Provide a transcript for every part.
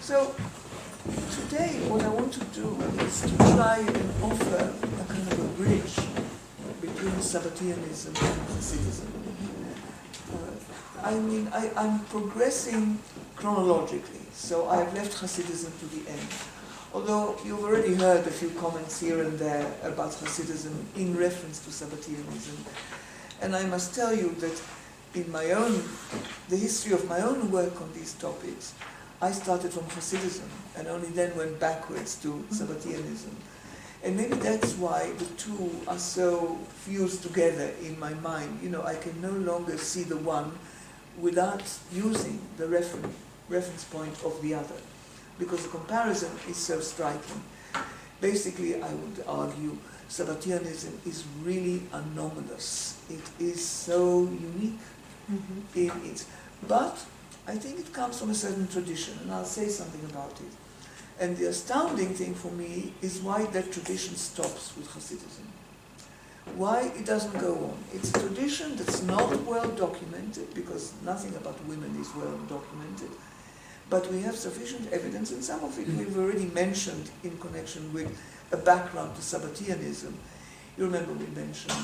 So today what I want to do is to try and offer a kind of a bridge between Sabbatianism and Hasidism. I'm progressing chronologically, so I've left Hasidism to the end. Although you've already heard a few comments here and there about Hasidism in reference to Sabbatianism. And I must tell you that in the history of my own work on these topics, I started from Hasidism and only then went backwards to Sabbatianism. And maybe that's why the two are so fused together in my mind. You know, I can no longer see the one without using the reference point of the other, because the comparison is so striking. Basically, I would argue Sabbatianism is really anomalous. It is so unique in it. But I think it comes from a certain tradition, and I'll say something about it. And the astounding thing for me is why that tradition stops with Hasidism. Why it doesn't go on. It's a tradition that's not well documented, because nothing about women is well documented. But we have sufficient evidence, and some of it we've already mentioned in connection with a background to Sabbatianism. You remember we mentioned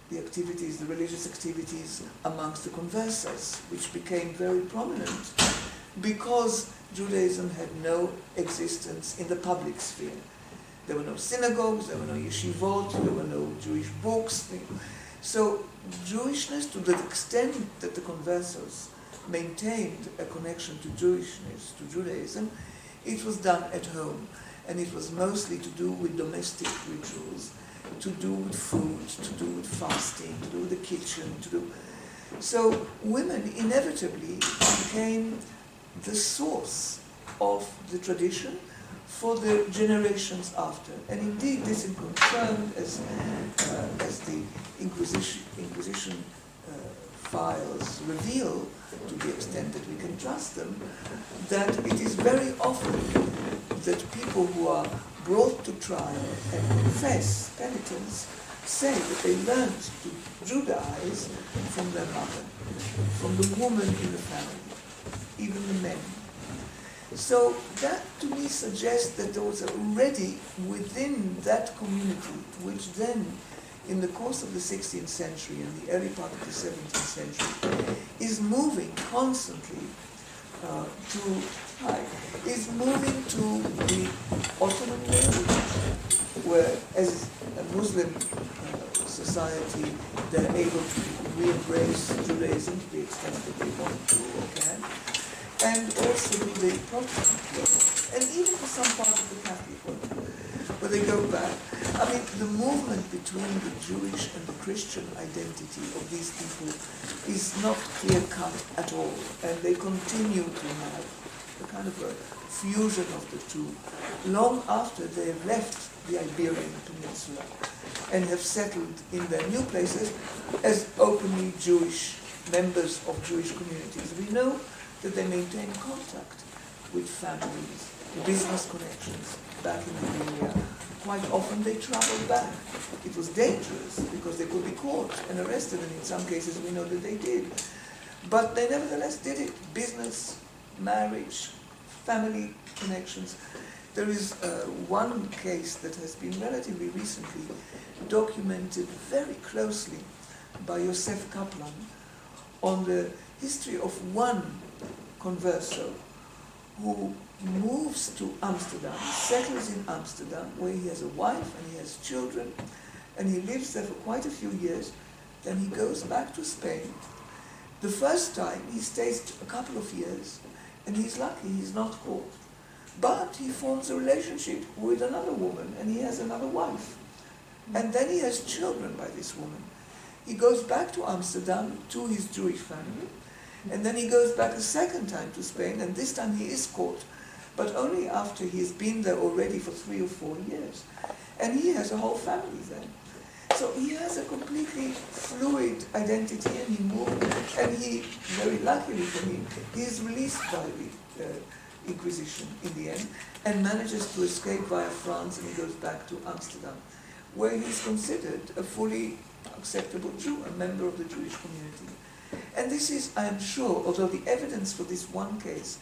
the activities, the religious activities amongst the conversos, which became very prominent because Judaism had no existence in the public sphere. There were no synagogues, there were no yeshivot, there were no Jewish books. So Jewishness, to the extent that the conversos maintained a connection to Jewishness, to Judaism, it was done at home. And it was mostly to do with domestic rituals, to do with food, to do with fasting, to do with the kitchen, So women inevitably became the source of the tradition for the generations after. And indeed this is confirmed as the Inquisition files reveal, to the extent that we can trust them, that it is very often that people who are brought to trial and confess penitence say that they learned to Judaize from their mother, from the woman in the family, even the men. So that to me suggests that there was already within that community, which then in the course of the 16th century and the early part of the 17th century is moving constantly is moving to the Ottoman world, where as a Muslim society they're able to re-embrace Judaism to the extent that they want to or can, and also to the Protestant world, and even for some part of the Catholic world, where they go back. I mean, the movement between the Jewish and the Christian identity of these people is not clear-cut at all, and they continue to have a kind of a fusion of the two, long after they have left the Iberian Peninsula and have settled in their new places as openly Jewish members of Jewish communities. We know that they maintain contact with families, business connections back in Iberia. Quite often they traveled back. It was dangerous because they could be caught and arrested, and in some cases we know that they did. But they nevertheless did it. Business, marriage, family connections. There is one case that has been relatively recently documented very closely by Yosef Kaplan on the history of one converso who moves to Amsterdam, settles in Amsterdam, where he has a wife and he has children, and he lives there for quite a few years. Then he goes back to Spain. The first time he stays a couple of years, and he's lucky, he's not caught. But he forms a relationship with another woman, and he has another wife. And then he has children by this woman. He goes back to Amsterdam to his Jewish family, and then he goes back a second time to Spain, and this time he is caught, but only after he has been there already for 3 or 4 years. And he has a whole family then. So he has a completely fluid identity, and he moved, and he, very luckily for him, he is released by the Inquisition in the end, and manages to escape via France, and he goes back to Amsterdam, where he's considered a fully acceptable Jew, a member of the Jewish community. And this is, I am sure, although the evidence for this one case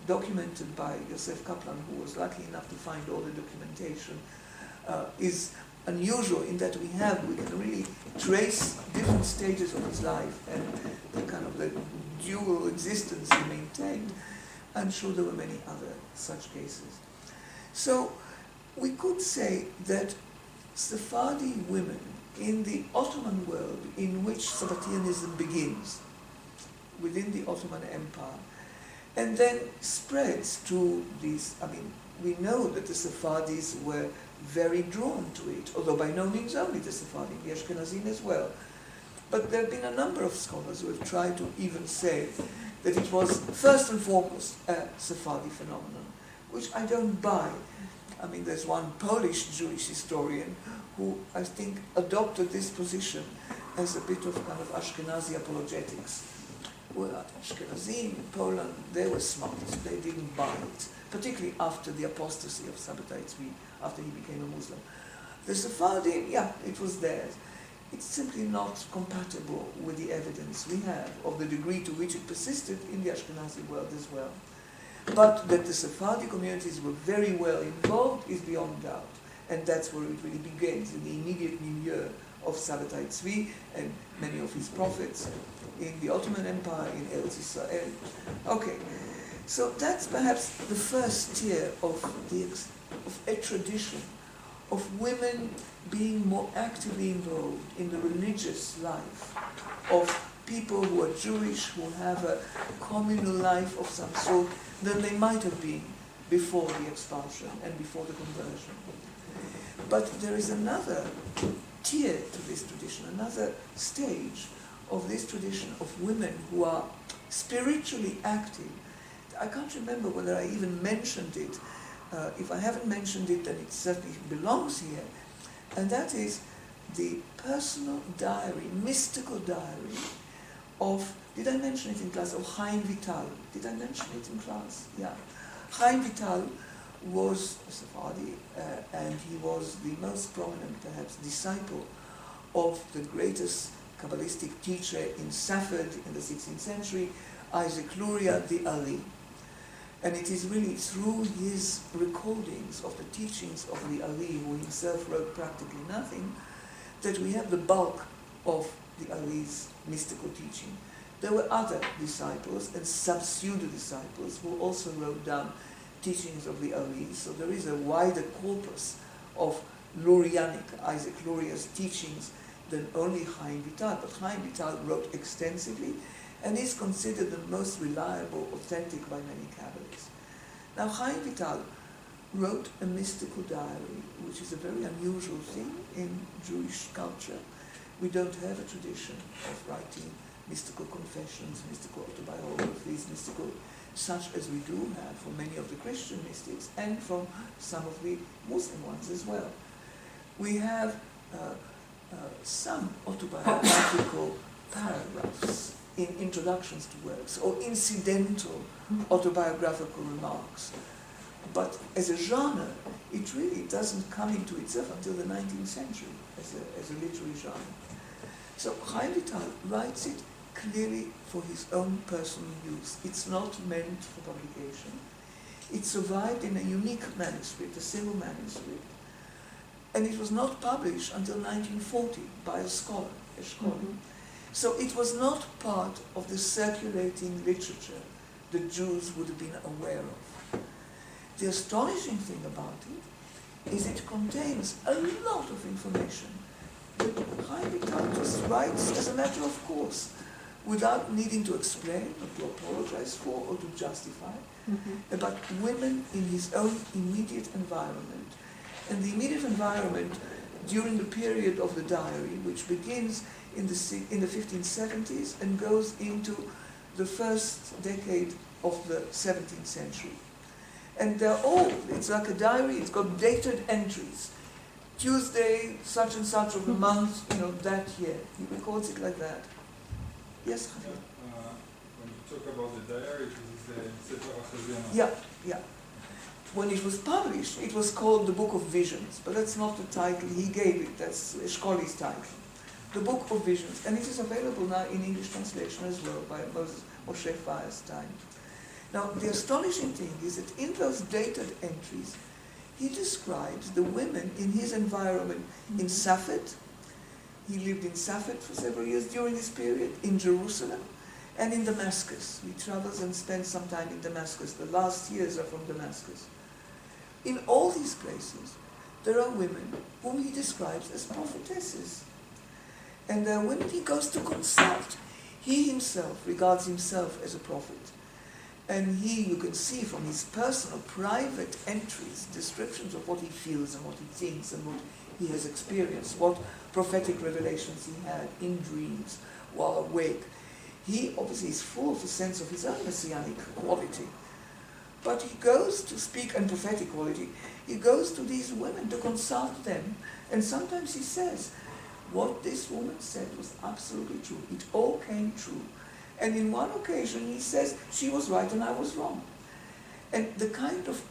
documented by Yosef Kaplan, who was lucky enough to find all the documentation, is unusual in that we can really trace different stages of his life and the kind of the dual existence he maintained. I'm sure there were many other such cases. So we could say that Sephardi women in the Ottoman world, in which Sabbatianism begins, within the Ottoman Empire, and then spreads to these, we know that the Sephardis were very drawn to it, although by no means only the Sephardim, the Ashkenazim as well. But there have been a number of scholars who have tried to even say that it was first and foremost a Sephardi phenomenon, which I don't buy. There's one Polish Jewish historian who I think adopted this position as a bit of kind of Ashkenazi apologetics. Well, Ashkenazim in Poland, they were smart, they didn't buy it, particularly after the apostasy of Sabbatai Tzvi, after he became a Muslim. The Sephardim, yeah, it was theirs. It's simply not compatible with the evidence we have of the degree to which it persisted in the Ashkenazi world as well. But that the Sephardi communities were very well involved is beyond doubt. And that's where it really begins, in the immediate milieu of Sabbatai Tzvi and many of his prophets in the Ottoman Empire, in Eretz Israel. Okay, so that's perhaps the first tier of a tradition of women being more actively involved in the religious life of people who are Jewish, who have a communal life of some sort, than they might have been before the expulsion and before the conversion. But there is another tier to this tradition, another stage of this tradition of women who are spiritually active. I can't remember whether I even mentioned it. If I haven't mentioned it, then it certainly belongs here. And that is the personal diary, mystical diary of, did I mention it in class, of Chaim Vital. Did I mention it in class? Yeah. Chaim Vital was a Sephardi, and he was the most prominent, perhaps, disciple of the greatest Kabbalistic teacher in Safed in the 16th century, Isaac Luria, the Ali. And it is really through his recordings of the teachings of the Ali, who himself wrote practically nothing, that we have the bulk of the Ali's mystical teaching. There were other disciples and sub-pseudo-disciples who also wrote down teachings of the Ali, so there is a wider corpus of Lurianic, Isaac Luria's teachings, than only Chaim Vital. But Chaim Vital wrote extensively, and is considered the most reliable, authentic by many Kabbalists. Now, Chaim Vital wrote a mystical diary, which is a very unusual thing in Jewish culture. We don't have a tradition of writing mystical confessions, mystical autobiographies, mystical, such as we do have for many of the Christian mystics and from some of the Muslim ones as well. We have some autobiographical paragraphs in introductions to works, or incidental autobiographical remarks. But as a genre, it really doesn't come into itself until the 19th century as a literary genre. So Chaim Vital writes it clearly for his own personal use. It's not meant for publication. It survived in a unique manuscript, a single manuscript, and it was not published until 1940 by a scholar, Mm-hmm. So it was not part of the circulating literature that Jews would have been aware of. The astonishing thing about it is it contains a lot of information that Chaim Vital just writes as a matter of course, without needing to explain or to apologize for or to justify, about women in his own immediate environment. And the immediate environment during the period of the diary, which begins in the 1570s and goes into the first decade of the 17th century. And they're all, it's like a diary, it's got dated entries. Tuesday, such and such of the month, that year. He records it like that. Yes, Javier? When you talk about the diary, it is Yeah. When it was published, it was called the Book of Visions, but that's not the title he gave it, that's Eshkoli's title. The Book of Visions, and it is available now in English translation as well by Moshe Feinstein. Now, the astonishing thing is that in those dated entries, he describes the women in his environment in Safed. He lived in Safed for several years during this period, in Jerusalem, and in Damascus. He travels and spends some time in Damascus. The last years are from Damascus. In all these places, there are women whom he describes as prophetesses. And there are women he goes to consult. He himself regards himself as a prophet. And you can see from his personal, private entries, descriptions of what he feels and what he thinks and what he has experienced, what prophetic revelations he had in dreams while awake. He obviously is full of a sense of his own messianic quality. But he goes to speak, and prophetic quality, he goes to these women to consult them. And sometimes he says, what this woman said was absolutely true. It all came true. And in one occasion he says, she was right and I was wrong. And the kind of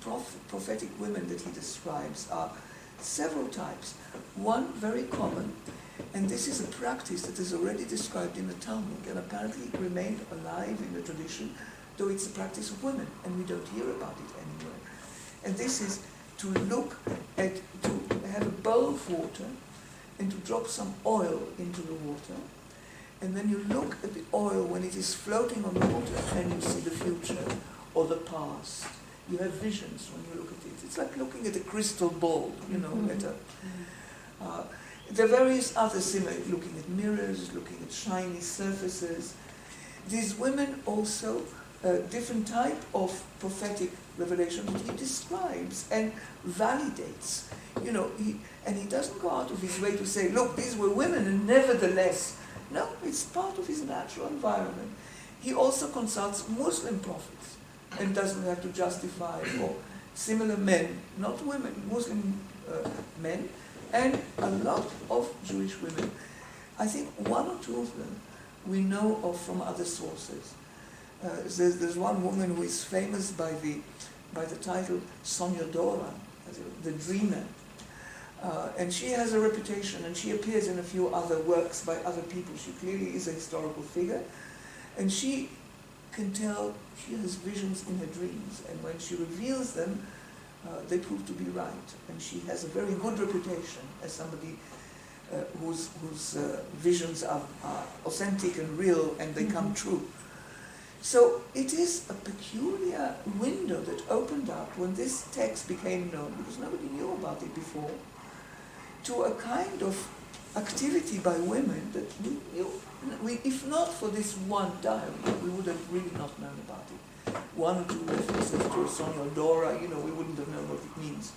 prophetic women that he describes are several types. One very common, and this is a practice that is already described in the Talmud and apparently remained alive in the tradition, though it's a practice of women and we don't hear about it anywhere. And this is to have a bowl of water and to drop some oil into the water. And then you look at the oil when it is floating on the water and you see the future or the past. You have visions when you look at it. It's like looking at a crystal ball, you know, there are various other similar, looking at mirrors, looking at shiny surfaces. These women also, different type of prophetic revelation that he describes and validates. You know, he doesn't go out of his way to say, look, these were women and nevertheless. No, it's part of his natural environment. He also consults Muslim prophets and doesn't have to justify for similar men, not women, Muslim men, and a lot of Jewish women. I think one or two of them we know of from other sources. There's one woman who is famous by the title Sognadora, the dreamer. And she has a reputation, and she appears in a few other works by other people. She clearly is a historical figure, and she can tell, she has visions in her dreams, and when she reveals them, they prove to be right. And she has a very good reputation as somebody whose visions are authentic and real, and they come true. So it is a peculiar window that opened up when this text became known, because nobody knew about it before, to a kind of activity by women that we, if not for this one diary, we would have really not known about it. One or two references to Sonia Dora, we wouldn't have known what it means.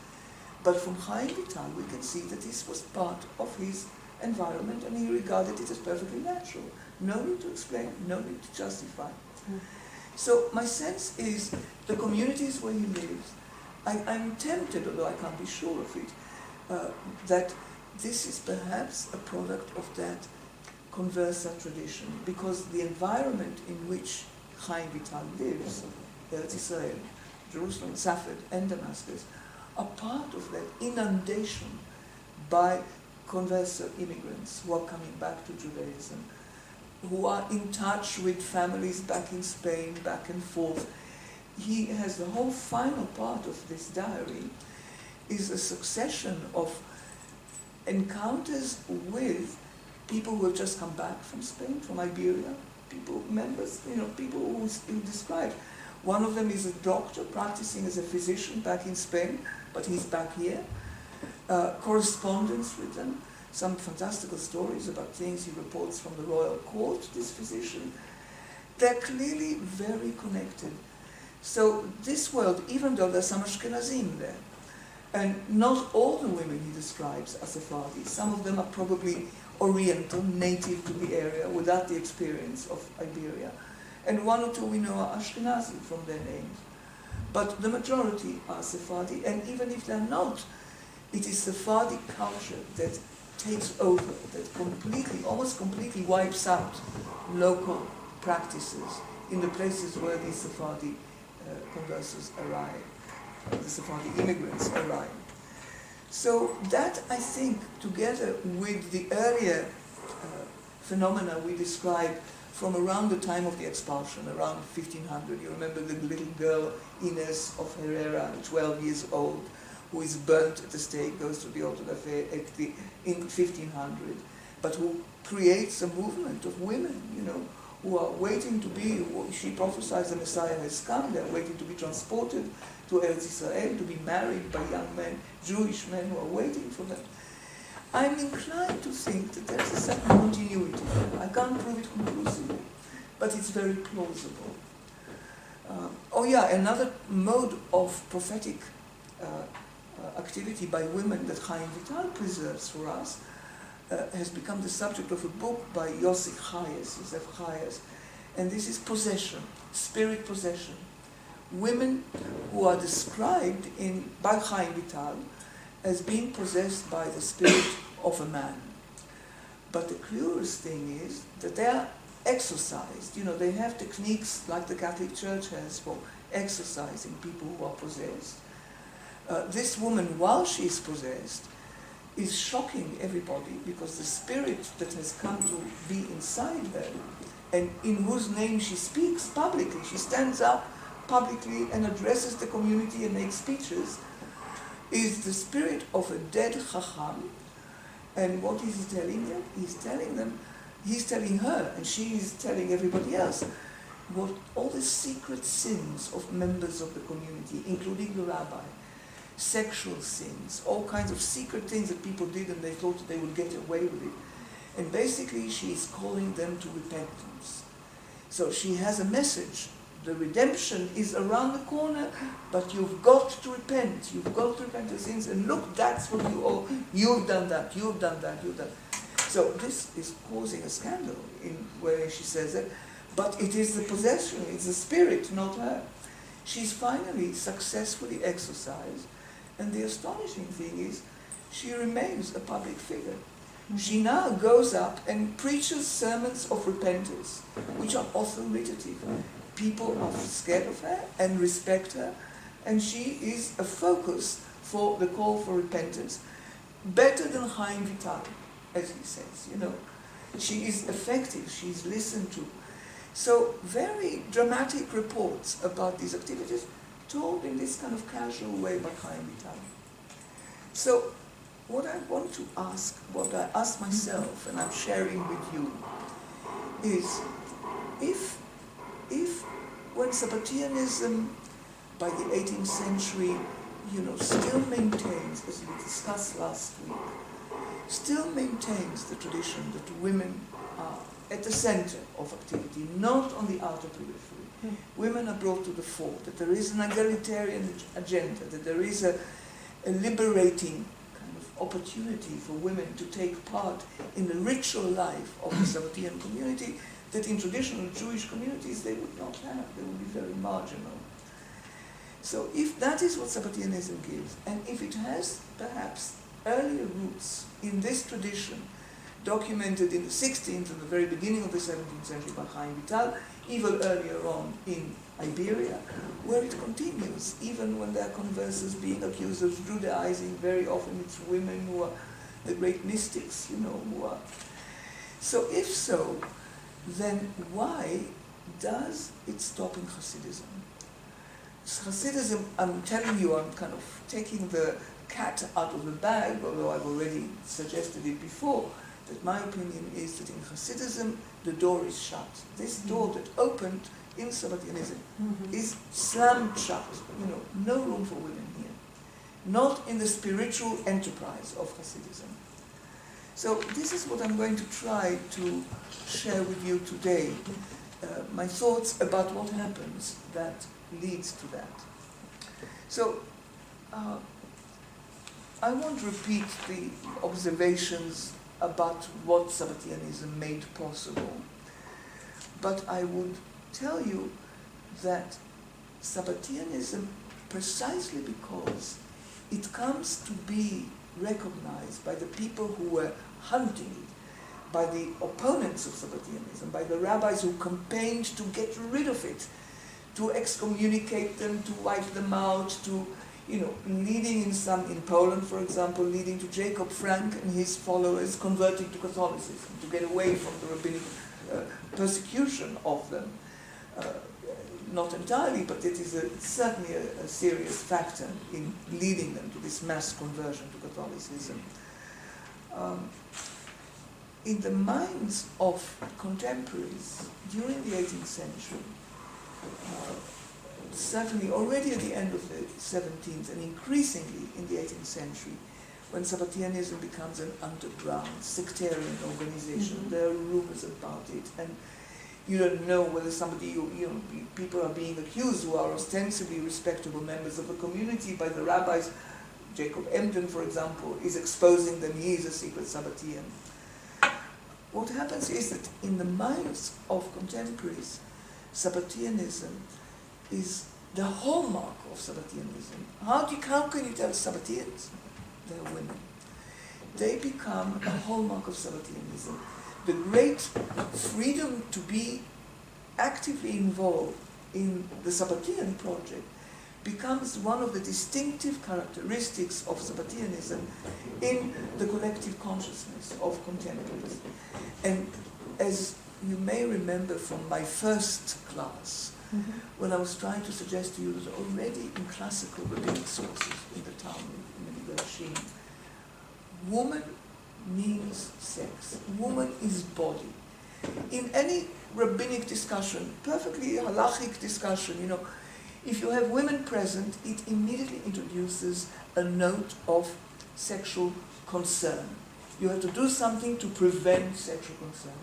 But from Chaim Vital, we can see that this was part of his environment, and he regarded it as perfectly natural. No need to explain, no need to justify. So my sense is the communities where he lives, I'm tempted, although I can't be sure of it, that this is perhaps a product of that conversa tradition, because the environment in which Chaim Vital lives, Eretz Israel, Jerusalem, Safed, and Damascus, are part of that inundation by conversa immigrants who are coming back to Judaism, who are in touch with families back in Spain, back and forth. He has the whole final part of this diary is a succession of encounters with people who have just come back from Spain, from Iberia, people who described. One of them is a doctor practicing as a physician back in Spain, but he's back here. Correspondence with them, some fantastical stories about things he reports from the royal court, this physician. They're clearly very connected. So this world, even though there's some Ashkenazim there, and not all the women he describes are Sephardi, some of them are probably Oriental, native to the area, without the experience of Iberia. And one or two we know are Ashkenazi from their names. But the majority are Sephardi, and even if they're not, it is Sephardi culture that takes over, that almost completely wipes out local practices in the places where these Sephardi conversos arrive, the Sephardi immigrants arrive. So that, I think, together with the earlier phenomena we described from around the time of the expulsion, around 1500. You remember the little girl Ines of Herrera, 12 years old, who is burnt at the stake, goes to the altar in 1500, but who creates a movement of women, who are waiting to be, she prophesies the Messiah has come, they're waiting to be transported to Eretz Israel, to be married by young men, Jewish men who are waiting for them. I'm inclined to think that there's a certain continuity there. I can't prove it conclusively, but it's very plausible. Another mode of prophetic activity by women that Chaim Vital preserves for us has become the subject of a book by Yosef Chayes, and this is possession, spirit possession. Women who are described by Chaim Vital as being possessed by the spirit of a man. But the curious thing is that they are exorcised. They have techniques like the Catholic Church has for exorcising people who are possessed. This woman, while she is possessed, is shocking everybody because the spirit that has come to be inside her and in whose name she speaks publicly, she stands up publicly and addresses the community and makes speeches, is the spirit of a dead Chacham. And what is he telling them? He's telling her, and she is telling everybody else, what all the secret sins of members of the community, including the rabbi, sexual sins, all kinds of secret things that people did and they thought that they would get away with it. And basically she is calling them to repentance. So she has a message. The redemption is around the corner, but you've got to repent. You've got to repent of sins, and look, that's what you owe. You've done that, you've done that, you've done that. So this is causing a scandal in where she says it, but it is the possession, it's the spirit, not her. She's finally successfully exorcised, and the astonishing thing is, she remains a public figure. She now goes up and preaches sermons of repentance, which are authoritative. People are scared of her and respect her, and she is a focus for the call for repentance, better than Chaim Vital, as he says. She is effective, she is listened to. So very dramatic reports about these activities told in this kind of casual way by Chaim Vital. So what I want to ask, what I ask myself, and I'm sharing with you, is if when Sabbatianism by the 18th century, still maintains, as we discussed last week, still maintains the tradition that women are at the center of activity, not on the outer periphery. Women are brought to the fore, that there is an egalitarian agenda, that there is a liberating kind of opportunity for women to take part in the ritual life of the Sabbatian community that in traditional Jewish communities they would not have. They would be very marginal. So if that is what Sabbatianism gives, and if it has perhaps earlier roots in this tradition, documented in the 16th and the very beginning of the 17th century by Chaim Vital, even earlier on in Iberia, where it continues, even when there are converses being accused of Judaizing, very often it's women who are the great mystics, who are. So if so, then why does it stop in Hasidism? Hasidism, I'm telling you, I'm kind of taking the cat out of the bag, although I've already suggested it before, that my opinion is that in Hasidism, the door is shut. This door that opened in Sabbatianism is slammed shut. No room for women here. Not in the spiritual enterprise of Hasidism. So this is what I'm going to try to share with you today, my thoughts about what happens that leads to that. So I won't repeat the observations about what Sabbatianism made possible, but I would tell you that Sabbatianism, precisely because it comes to be recognized by the people who were hunting it, by the opponents of Sabbatianism, by the rabbis who campaigned to get rid of it, to excommunicate them, to wipe them out, to, leading in Poland, for example, leading to Jacob Frank and his followers converting to Catholicism, to get away from the rabbinic persecution of them. Not entirely, but it is certainly a serious factor in leading them to this mass conversion to Catholicism. In the minds of contemporaries during the 18th century, certainly already at the end of the 17th and increasingly in the 18th century, when Sabbateanism becomes an underground sectarian organization, there are rumors about it, and you don't know whether people are being accused who are ostensibly respectable members of the community by the rabbis. Jacob Emden, for example, is exposing them. He is a secret Sabbatean. What happens is that in the minds of contemporaries, Sabbateanism is the hallmark of Sabbateanism. How can you tell Sabbateans? They are women. They become a hallmark of Sabbateanism. The great freedom to be actively involved in the Sabbatean project becomes one of the distinctive characteristics of Sabbateanism in the collective consciousness of contemporaries. And as you may remember from my first class, when I was trying to suggest to you that already in classical rabbinic sources, in the Talmud, in the Midrashim, woman means sex. Woman is body. In any rabbinic discussion, perfectly halachic discussion, if you have women present, it immediately introduces a note of sexual concern. You have to do something to prevent sexual concern.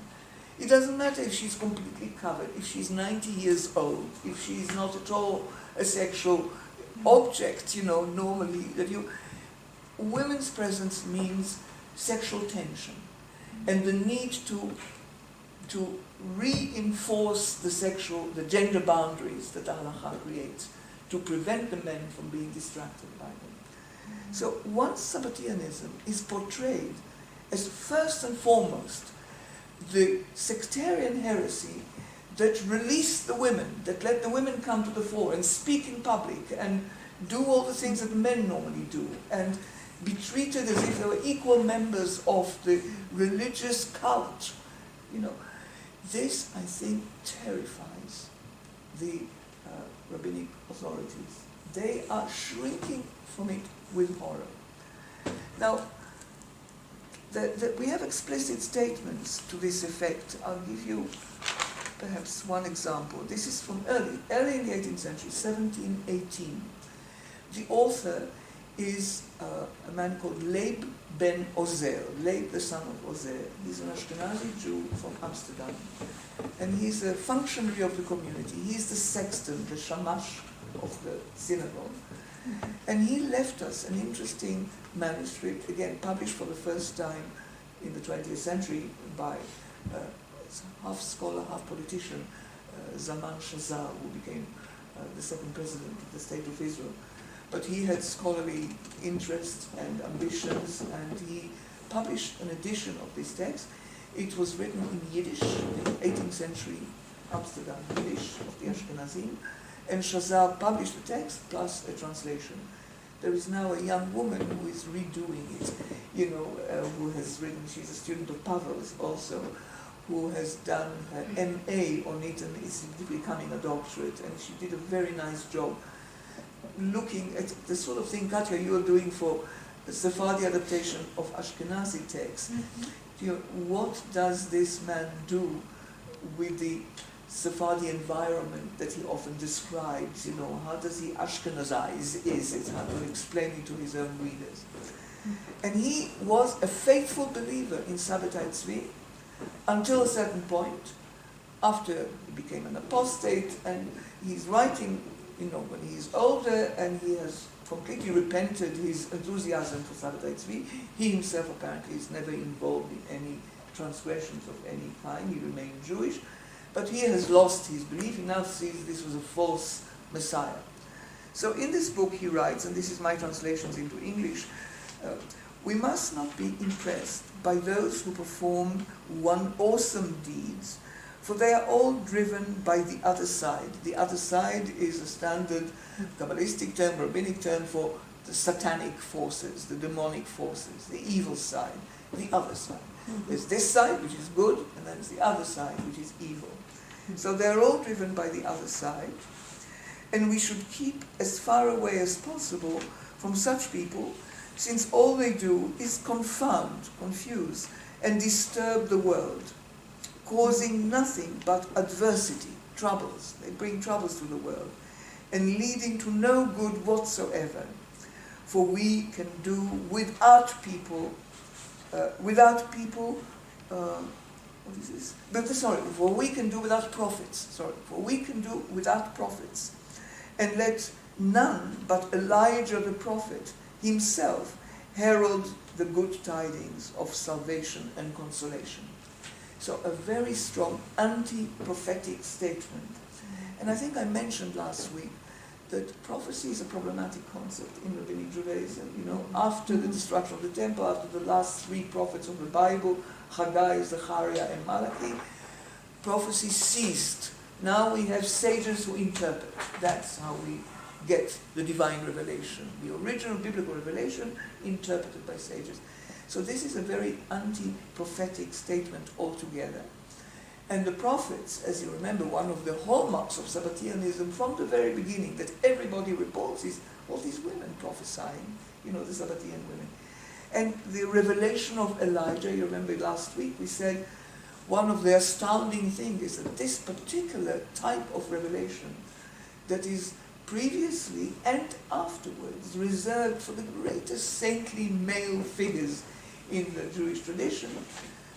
It doesn't matter if she's completely covered, if she's 90 years old, if she's not at all a sexual object, normally. Women's presence means sexual tension and the need to reinforce the gender boundaries that the halakha creates to prevent the men from being distracted by them. So once Sabbateanism is portrayed as first and foremost the sectarian heresy that released the women, that let the women come to the fore and speak in public and do all the things that men normally do and be treated as if they were equal members of the religious cult, this, I think, terrifies the rabbinic authorities. They are shrinking from it with horror. Now, we have explicit statements to this effect. I'll give you perhaps one example. This is from early in the 18th century, 1718. The author is a man called Leib ben Ozer, Leib the son of Ozer. He's an Ashkenazi Jew from Amsterdam. And he's a functionary of the community. He's the sexton, the shamash of the synagogue. And he left us an interesting manuscript, again published for the first time in the 20th century by half scholar, half politician, Zaman Shazar, who became the second president of the State of Israel. But he had scholarly interests and ambitions, and he published an edition of this text. It was written in Yiddish, in 18th century Amsterdam Yiddish of the Ashkenazim, and Shazar published the text plus a translation. There is now a young woman who is redoing it, who has written, she's a student of Pavel's also, who has done her MA on it and is becoming a doctorate, and she did a very nice job looking at the sort of thing, Katya, you are doing for the Sephardi adaptation of Ashkenazi texts. What does this man do with the Sephardi environment that he often describes? How does he Ashkenazize it? How to explain it to his own readers? And he was a faithful believer in Sabbatai Tzvi until a certain point, after he became an apostate, and he's writing when he's older and he has completely repented his enthusiasm for Sabbatai Tzvi. He himself apparently is never involved in any transgressions of any kind. He remained Jewish, but he has lost his belief. He now sees this was a false Messiah. So in this book he writes, and this is my translations into English, we must not be impressed by those who perform one awesome deeds, for they are all driven by the other side. The other side is a standard Kabbalistic term, rabbinic term for the satanic forces, the demonic forces, the evil side, the other side. There's this side, which is good, and then there's the other side, which is evil. So they're all driven by the other side. And we should keep as far away as possible from such people, since all they do is confound, confuse, and disturb the world, causing nothing but adversity, troubles. They bring troubles to the world, and leading to no good whatsoever. For we can do without people, what is this? For we can do without prophets. For we can do without prophets, and let none but Elijah the prophet himself herald the good tidings of salvation and consolation. So a very strong anti-prophetic statement. And I think I mentioned last week that prophecy is a problematic concept in Rabbinic Judaism. You know, after the destruction of the temple, after the last 3 prophets of the Bible, Haggai, Zechariah, and Malachi, prophecy ceased. Now we have sages who interpret. That's how we get the divine revelation, the original biblical revelation interpreted by sages. So this is a very anti-prophetic statement altogether. And the prophets, as you remember, one of the hallmarks of Sabbatianism from the very beginning that everybody reports is all these women prophesying, you know, the Sabbatian women. And the revelation of Elijah, you remember last week we said one of the astounding things is that this particular type of revelation that is previously and afterwards reserved for the greatest saintly male figures in the Jewish tradition,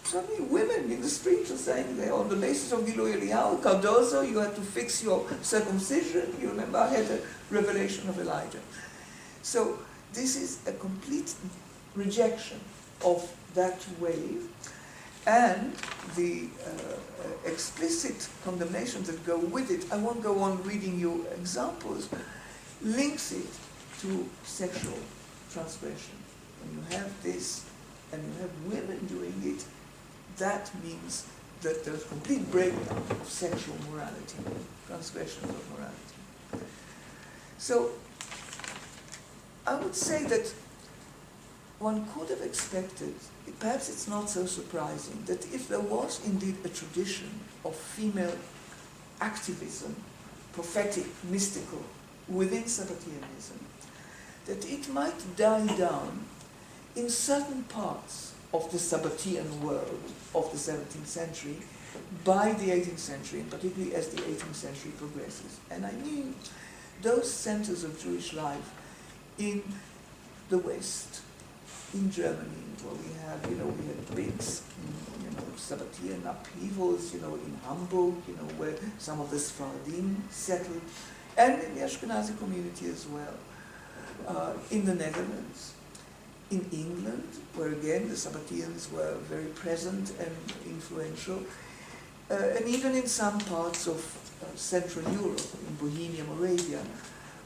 suddenly women in the streets are saying they're on the basis of Gilui Eliyahu, Cardozo, you had to fix your circumcision. You remember I had a revelation of Elijah. So this is a complete rejection of that wave, and the explicit condemnations that go with it, I won't go on reading you examples, links it to sexual transgression. When you have this and you have women doing it, that means that there's complete breakdown of sexual morality, transgressions of morality. So I would say that one could have expected, perhaps it's not so surprising, that if there was indeed a tradition of female activism, prophetic, mystical, within Sabbatianism, that it might die down in certain parts of the Sabbatian world of the 17th century by the 18th century, and particularly as the 18th century progresses. And I mean those centers of Jewish life in the West, in Germany, where we had big, Sabbatian upheavals, in Hamburg, where some of the Sephardim settled, and in the Ashkenazi community as well, in the Netherlands, in England, where again the Sabbatians were very present and influential, and even in some parts of Central Europe, in Bohemia, Moravia,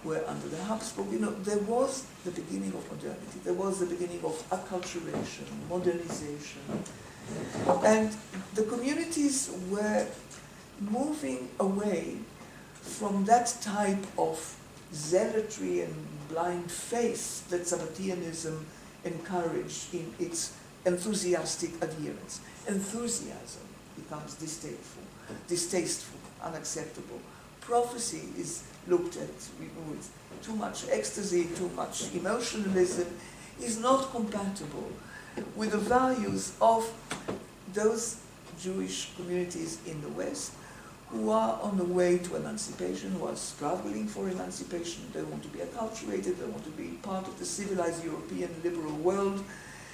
where under the Habsburg, there was the beginning of modernity, there was the beginning of acculturation, modernization, and the communities were moving away from that type of zealotry and blind faith that Sabbatianism encouraged in its enthusiastic adherence. Enthusiasm becomes distasteful, unacceptable. Prophecy is looked at with too much ecstasy, too much emotionalism, is not compatible with the values of those Jewish communities in the West who are on the way to emancipation, who are struggling for emancipation. They want to be acculturated, they want to be part of the civilized European liberal world.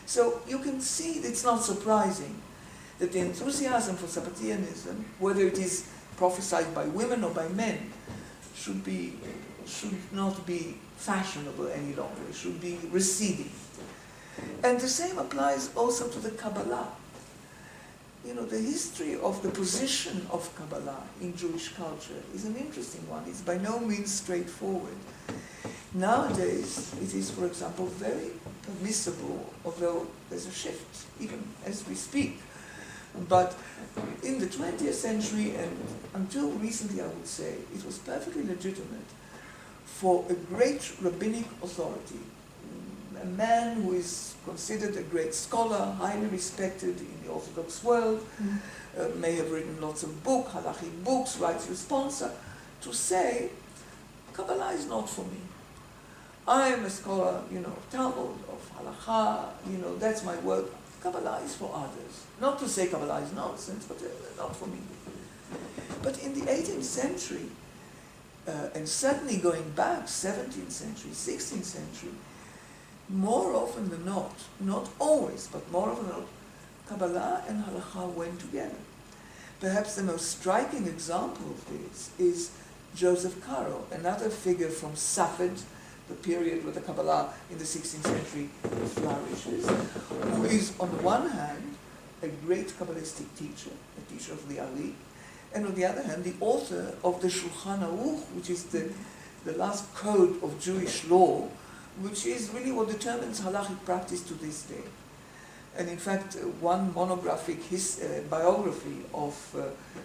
So you can see it's not surprising that the enthusiasm for Sabbatianism, whether it is prophesied by women or by men, should not be fashionable any longer. It should be receding. And the same applies also to the Kabbalah. The history of the position of Kabbalah in Jewish culture is an interesting one. It's by no means straightforward. Nowadays, it is, for example, very permissible, although there's a shift, even as we speak. But in the 20th century, and until recently, I would say, it was perfectly legitimate for a great rabbinic authority, a man who is considered a great scholar, highly respected in the Orthodox world, may have written lots of books, halachic books, writes you sponsor, to say, Kabbalah is not for me. I am a scholar, of Talmud, of halakha, that's my work. Kabbalah is for others. Not to say Kabbalah is nonsense, but not for me. But in the 18th century, and certainly going back 17th century, 16th century, more often than not always, but more often than not, Kabbalah and halakha went together. Perhaps the most striking example of this is Joseph Caro, another figure from Safed, the period where the Kabbalah in the 16th century flourishes, who is on the one hand a great Kabbalistic teacher, a teacher of the Ali, and on the other hand the author of the Shulchan Aruch, which is the last code of Jewish law, which is really what determines halachic practice to this day. And in fact, one monographic biography of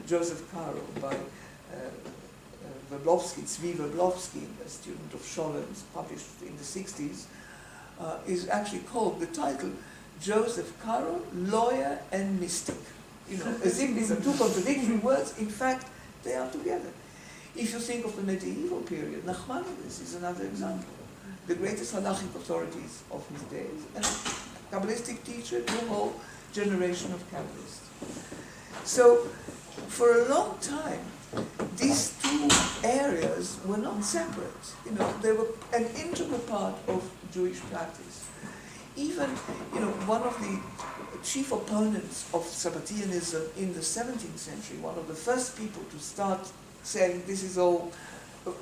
Joseph Caro by Tzvi Verblovsky, a student of Schollem's, published in the 60s, is actually called, the title, Joseph Caro, Lawyer and Mystic. As if these are two contradictory words, in fact, they are together. If you think of the medieval period, Nachmanides is another example. The greatest halachic authorities of his days, and a Kabbalistic teacher to a whole generation of Kabbalists. So, for a long time, these two areas were not separate. They were an integral part of Jewish practice. Even, one of the chief opponents of Sabbatianism in the 17th century, one of the first people to start saying this is all,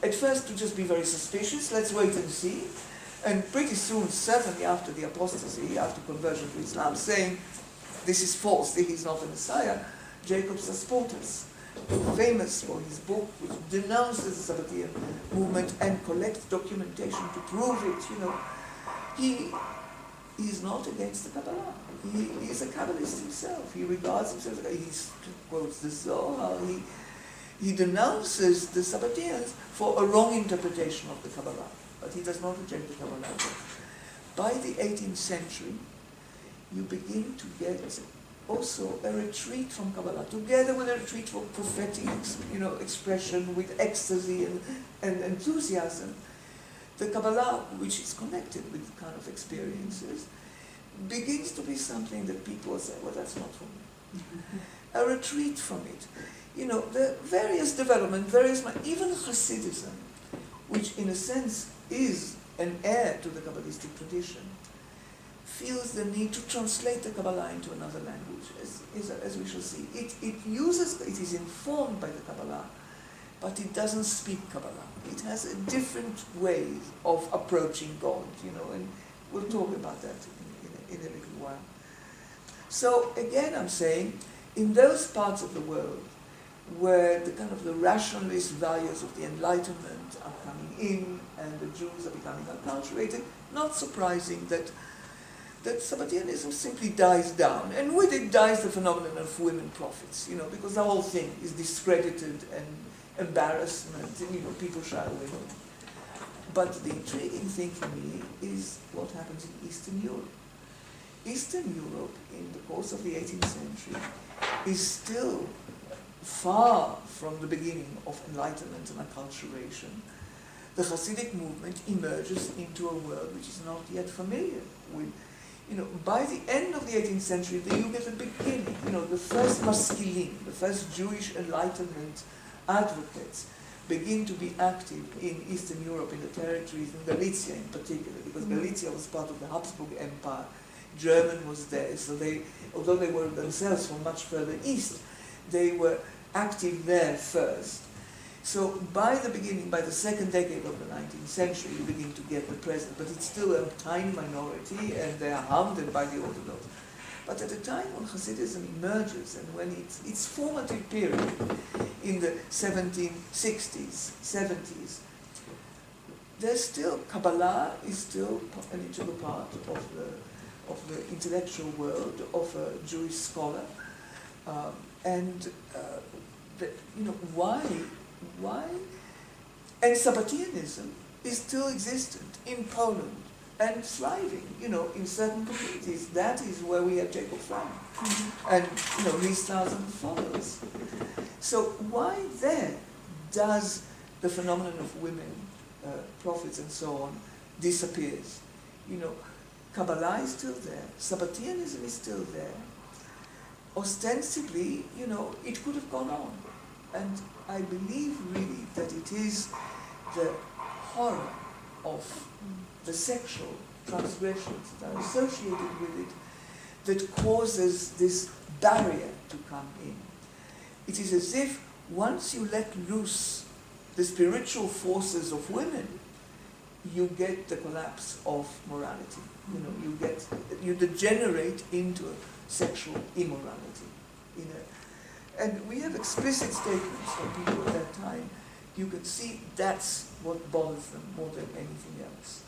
at first to just be very suspicious, let's wait and see, and pretty soon, certainly after the apostasy, after conversion to Islam, saying this is false, he's not the Messiah, Jacob Sasportas, famous for his book which denounces the Sabbatian movement and collects documentation to prove it, he is not against the Kabbalah. He is a Kabbalist himself. He regards himself, he quotes the Zohar, he denounces the Sabbatians for a wrong interpretation of the Kabbalah, but he does not reject the Kabbalah. By the 18th century, you begin to get also a retreat from Kabbalah, together with a retreat from prophetic expression, with ecstasy and enthusiasm. The Kabbalah, which is connected with kind of experiences, begins to be something that people say, well, that's not for me. A retreat from it. The various development, even Hasidism, which in a sense is an heir to the Kabbalistic tradition, feels the need to translate the Kabbalah into another language, as we shall see. It is informed by the Kabbalah, but it doesn't speak Kabbalah. It has a different way of approaching God, and we'll talk about that in a little while. So again, I'm saying, in those parts of the world where the rationalist values of the Enlightenment are coming in and the Jews are becoming acculturated, not surprising that Sabbatianism simply dies down, and with it dies the phenomenon of women prophets, because the whole thing is discredited and embarrassment, and people shy away from it. But the intriguing thing for me is what happens in Eastern Europe. Eastern Europe, in the course of the 18th century, is still far from the beginning of enlightenment and acculturation. The Hasidic movement emerges into a world which is not yet familiar with. By the end of the 18th century, you get the beginning, the first Maskilim, the first Jewish Enlightenment advocates begin to be active in Eastern Europe, in the territories, in Galicia in particular, because Galicia was part of the Habsburg Empire. German was there, so although they were themselves from much further east, they were active there first. So by the second decade of the 19th century, you begin to get the present, but it's still a tiny minority, and they are hounded by the Orthodox. But at the time when Hasidism emerges, and when its formative period in the 1760s, 70s, there's still, Kabbalah is still an integral part of the intellectual world of a Jewish scholar, why? And Sabbatianism is still existent in Poland, and thriving, in certain communities. That is where we have Jacob from, and his thousand followers. So why there does the phenomenon of women, prophets and so on, disappears? Kabbalah is still there, Sabbatianism is still there. Ostensibly, it could have gone on. And I believe really that it is the horror of the sexual transgressions that are associated with it that causes this barrier to come in. It is as if once you let loose the spiritual forces of women, you get the collapse of morality. You degenerate into sexual immorality. And we have explicit statements from people at that time. You can see that's what bothers them more than anything else.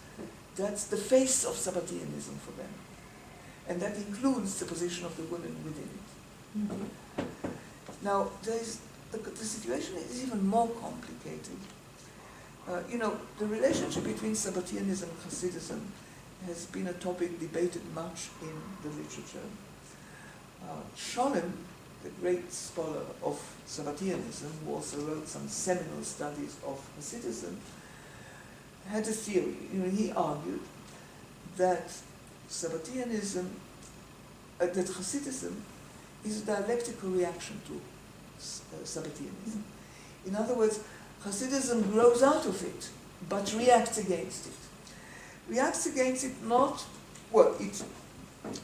That's the face of Sabbatianism for them. And that includes the position of the women within it. Now, the situation is even more complicated. The relationship between Sabbatianism and Hasidism has been a topic debated much in the literature. Scholem, the great scholar of Sabbatianism, who also wrote some seminal studies of Hasidism, had a theory. He argued that Sabbatianism, that Hasidism is a dialectical reaction to Sabbatianism. In other words, Hasidism grows out of it, but reacts against it. Reacts against it not, it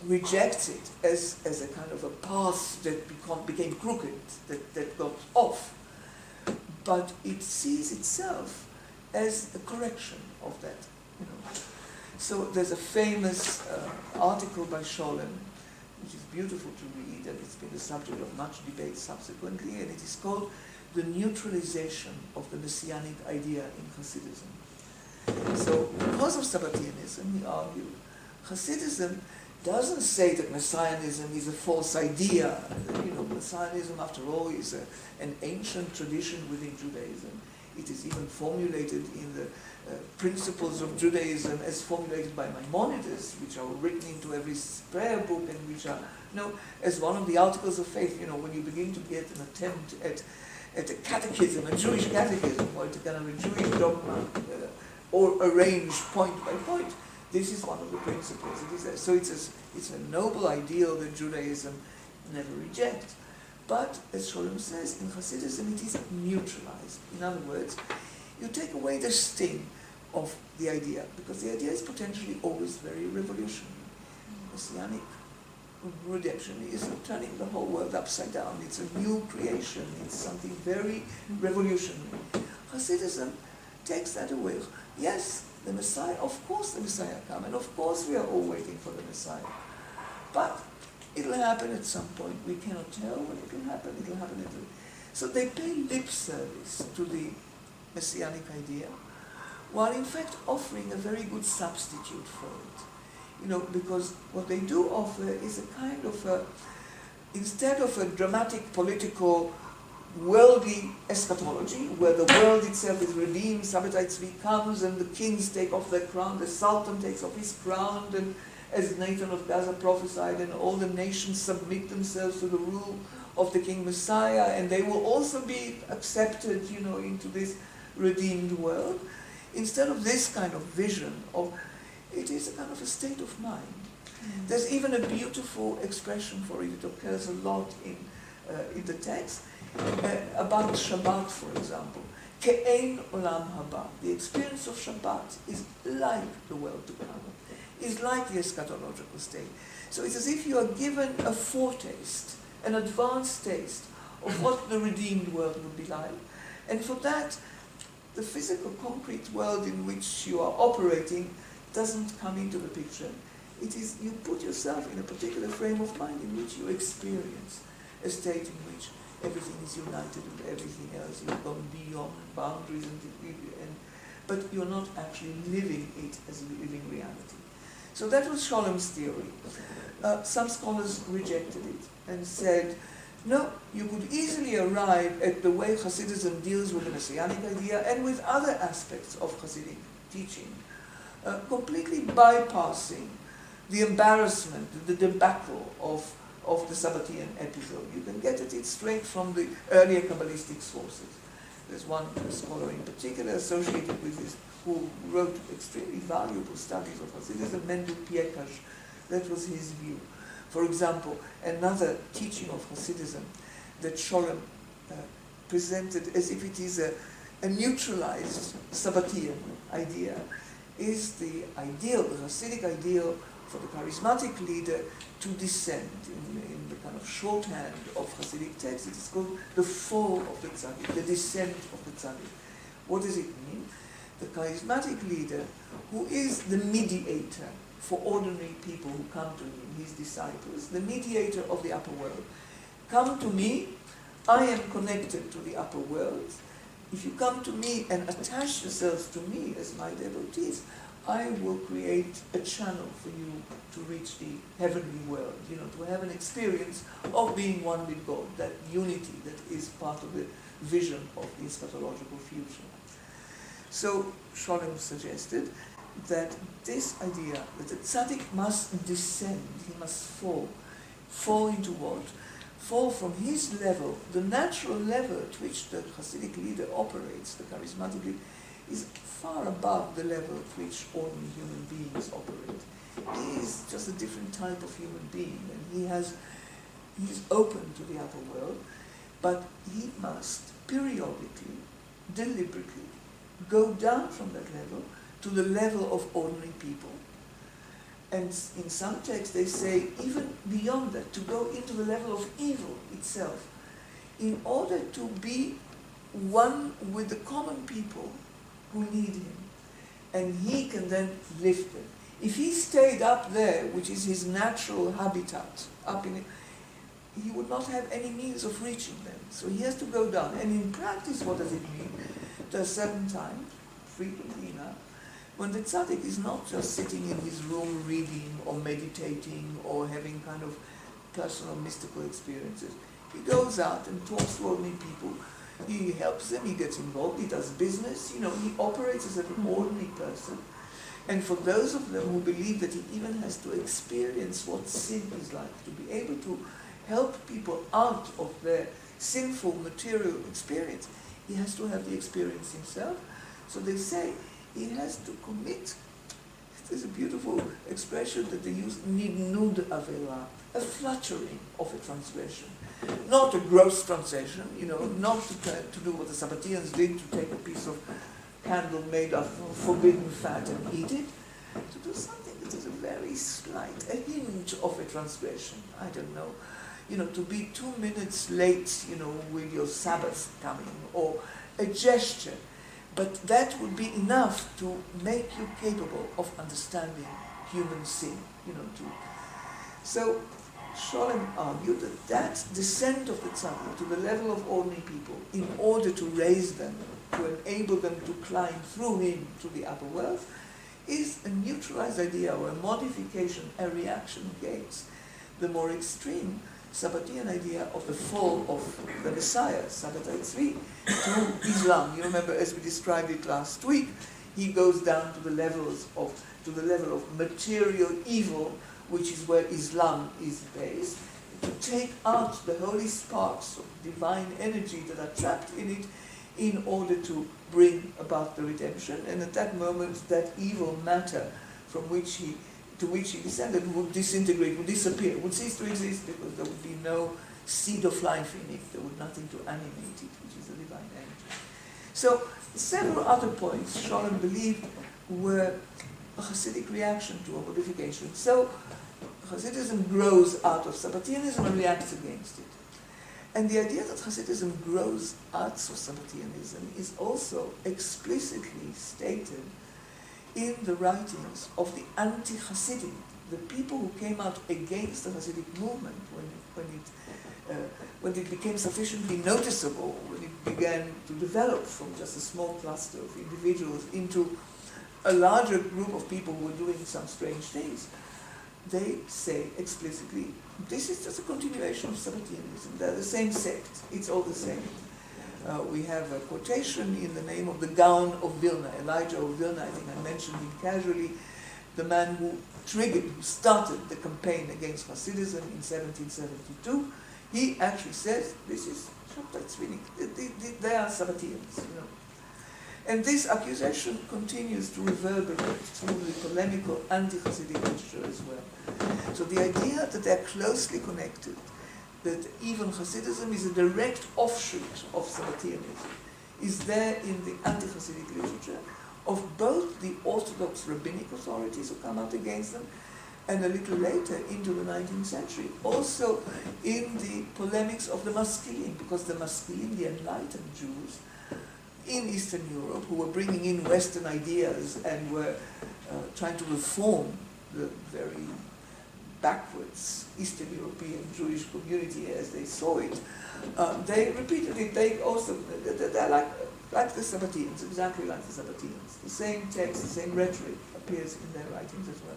rejects it as a kind of a path that became crooked, that got off, but it sees itself as a correction of that. So there's a famous article by Scholem, which is beautiful to read, and it's been the subject of much debate subsequently, and it is called The Neutralization of the Messianic Idea in Hasidism. So because of Sabbatianism, he argued, Hasidism doesn't say that Messianism is a false idea. Messianism, after all, is an ancient tradition within Judaism. It is even formulated in the principles of Judaism as formulated by Maimonides, which are written into every prayer book and which are, as one of the articles of faith. When you begin to get an attempt at a catechism, a Jewish catechism, or at a kind of a Jewish dogma, or arranged point by point, this is one of the principles. So it's a noble ideal that Judaism never rejects. But, as Scholem says, in Hasidism it is neutralized. In other words, you take away the sting of the idea, because the idea is potentially always very revolutionary. Messianic redemption is turning the whole world upside down. It's a new creation. It's something very revolutionary. Hasidism takes that away. Yes, the Messiah, of course the Messiah comes, and of course we are all waiting for the Messiah. But it'll happen at some point. We cannot tell when it will happen. It'll happen So they pay lip service to the Messianic idea, while in fact offering a very good substitute for it. Because what they do offer is a kind of instead of a dramatic political worldly eschatology, where the world itself is redeemed, Sabbatai Tzvi comes and the kings take off their crown, the Sultan takes off his crown, and as Nathan of Gaza prophesied, and all the nations submit themselves to the rule of the King Messiah, and they will also be accepted, into this redeemed world. Instead of this kind of vision it is a kind of a state of mind. There's even a beautiful expression for it. It occurs a lot in the text about Shabbat, for example. Ke'ein olam haba. The experience of Shabbat is like the world to come. Is like the eschatological state. So it's as if you are given a foretaste, an advanced taste of what the redeemed world would be like. And for that, the physical, concrete world in which you are operating doesn't come into the picture. It is, you put yourself in a particular frame of mind in which you experience a state in which everything is united with everything else. You've gone beyond boundaries, but you're not actually living it as a living reality. So that was Scholem's theory. Some scholars rejected it and said, no, you could easily arrive at the way Hasidism deals with the Messianic idea and with other aspects of Hasidic teaching completely bypassing the embarrassment, the debacle of the Sabbatian episode. You can get at it straight from the earlier Kabbalistic sources. There's one scholar in particular associated with this who wrote extremely valuable studies of Hasidism, Mendel Piekash. That was his view. For example, another teaching of Hasidism that Sholem presented as if it is a neutralized Sabbatian idea is the ideal, the Hasidic ideal for the charismatic leader to descend in the kind of shorthand of Hasidic text. It is called the fall of the tzaddik, the descent of the tzaddik. What does it mean? The charismatic leader, who is the mediator for ordinary people who come to him, his disciples, the mediator of the upper world. Come to me, I am connected to the upper world. If you come to me and attach yourselves to me as my devotees, I will create a channel for you to reach the heavenly world, to have an experience of being one with God, that unity that is part of the vision of the eschatological future. So Sholem suggested that this idea that the tzaddik must descend, he must fall. Fall into what? Fall from his level, the natural level at which the Hasidic leader operates, the charismatic leader, is far above the level at which ordinary human beings operate. He is just a different type of human being, and he's open to the upper world, but he must periodically, deliberately, go down from that level to the level of ordinary people. And in some texts they say even beyond that, to go into the level of evil itself, in order to be one with the common people who need him. And he can then lift them. If he stayed up there, which is his natural habitat, up in it, he would not have any means of reaching them. So he has to go down. And in practice, what does it mean? There are certain times, frequently enough, when the tzaddik is not just sitting in his room reading or meditating or having kind of personal mystical experiences. He goes out and talks to ordinary people. He helps them, he gets involved, he does business, he operates as an ordinary person. And for those of them who believe that he even has to experience what sin is like, to be able to help people out of their sinful material experience, he has to have the experience himself. So they say he has to commit. There's a beautiful expression that they use, nidnud avera, a fluttering of a transgression. Not a gross transgression, not to do what the Sabbatians did, to take a piece of candle made of forbidden fat and eat it, to do something that is a very slight, a hint of a transgression. I don't know, to be 2 minutes late, with your Sabbath coming, or a gesture. But that would be enough to make you capable of understanding human sin, So Sholem argued that descent of the tzaddik to the level of ordinary people, in order to raise them, to enable them to climb through him to the upper world, is a neutralized idea or a modification, a reaction against the more extreme Sabbatian idea of the fall of the Messiah, Sabbatai Tzvi, to Islam. You remember, as we described it last week, he goes down to the level of material evil, which is where Islam is based, to take out the holy sparks of divine energy that are trapped in it, in order to bring about the redemption. And at that moment, that evil matter to which he descended would disintegrate, would disappear, would cease to exist, because there would be no seed of life in it. There would nothing to animate it, which is the divine energy. So several other points Sholem believed were a Hasidic reaction to a modification. So Hasidism grows out of Sabbatianism and reacts against it. And the idea that Hasidism grows out of Sabbatianism is also explicitly stated in the writings of the anti-Hasidim, the people who came out against the Hasidic movement when it became sufficiently noticeable, when it began to develop from just a small cluster of individuals into a larger group of people who were doing some strange things. They say explicitly, this is just a continuation of Sabbatianism. They're the same sect. It's all the same. We have a quotation in the name of the Gaon of Vilna, Elijah of Vilna. I think I mentioned him casually, the man who started the campaign against Hasidism in 1772. He actually says, this is they are Sabbatians, you know. And this accusation continues to reverberate through the polemical anti-Hasidic literature as well. So the idea that they're closely connected, that even Hasidism is a direct offshoot of Sabbatianism, is there in the anti-Hasidic literature of both the Orthodox rabbinic authorities who come out against them, and a little later into the 19th century, also in the polemics of the Maskilim, because the Maskilim, the enlightened Jews in Eastern Europe, who were bringing in Western ideas and were trying to reform the very backwards Eastern European Jewish community as they saw it, they repeated it. They're like the Sabbatians, exactly like the Sabbatians. The same text, the same rhetoric appears in their writings as well.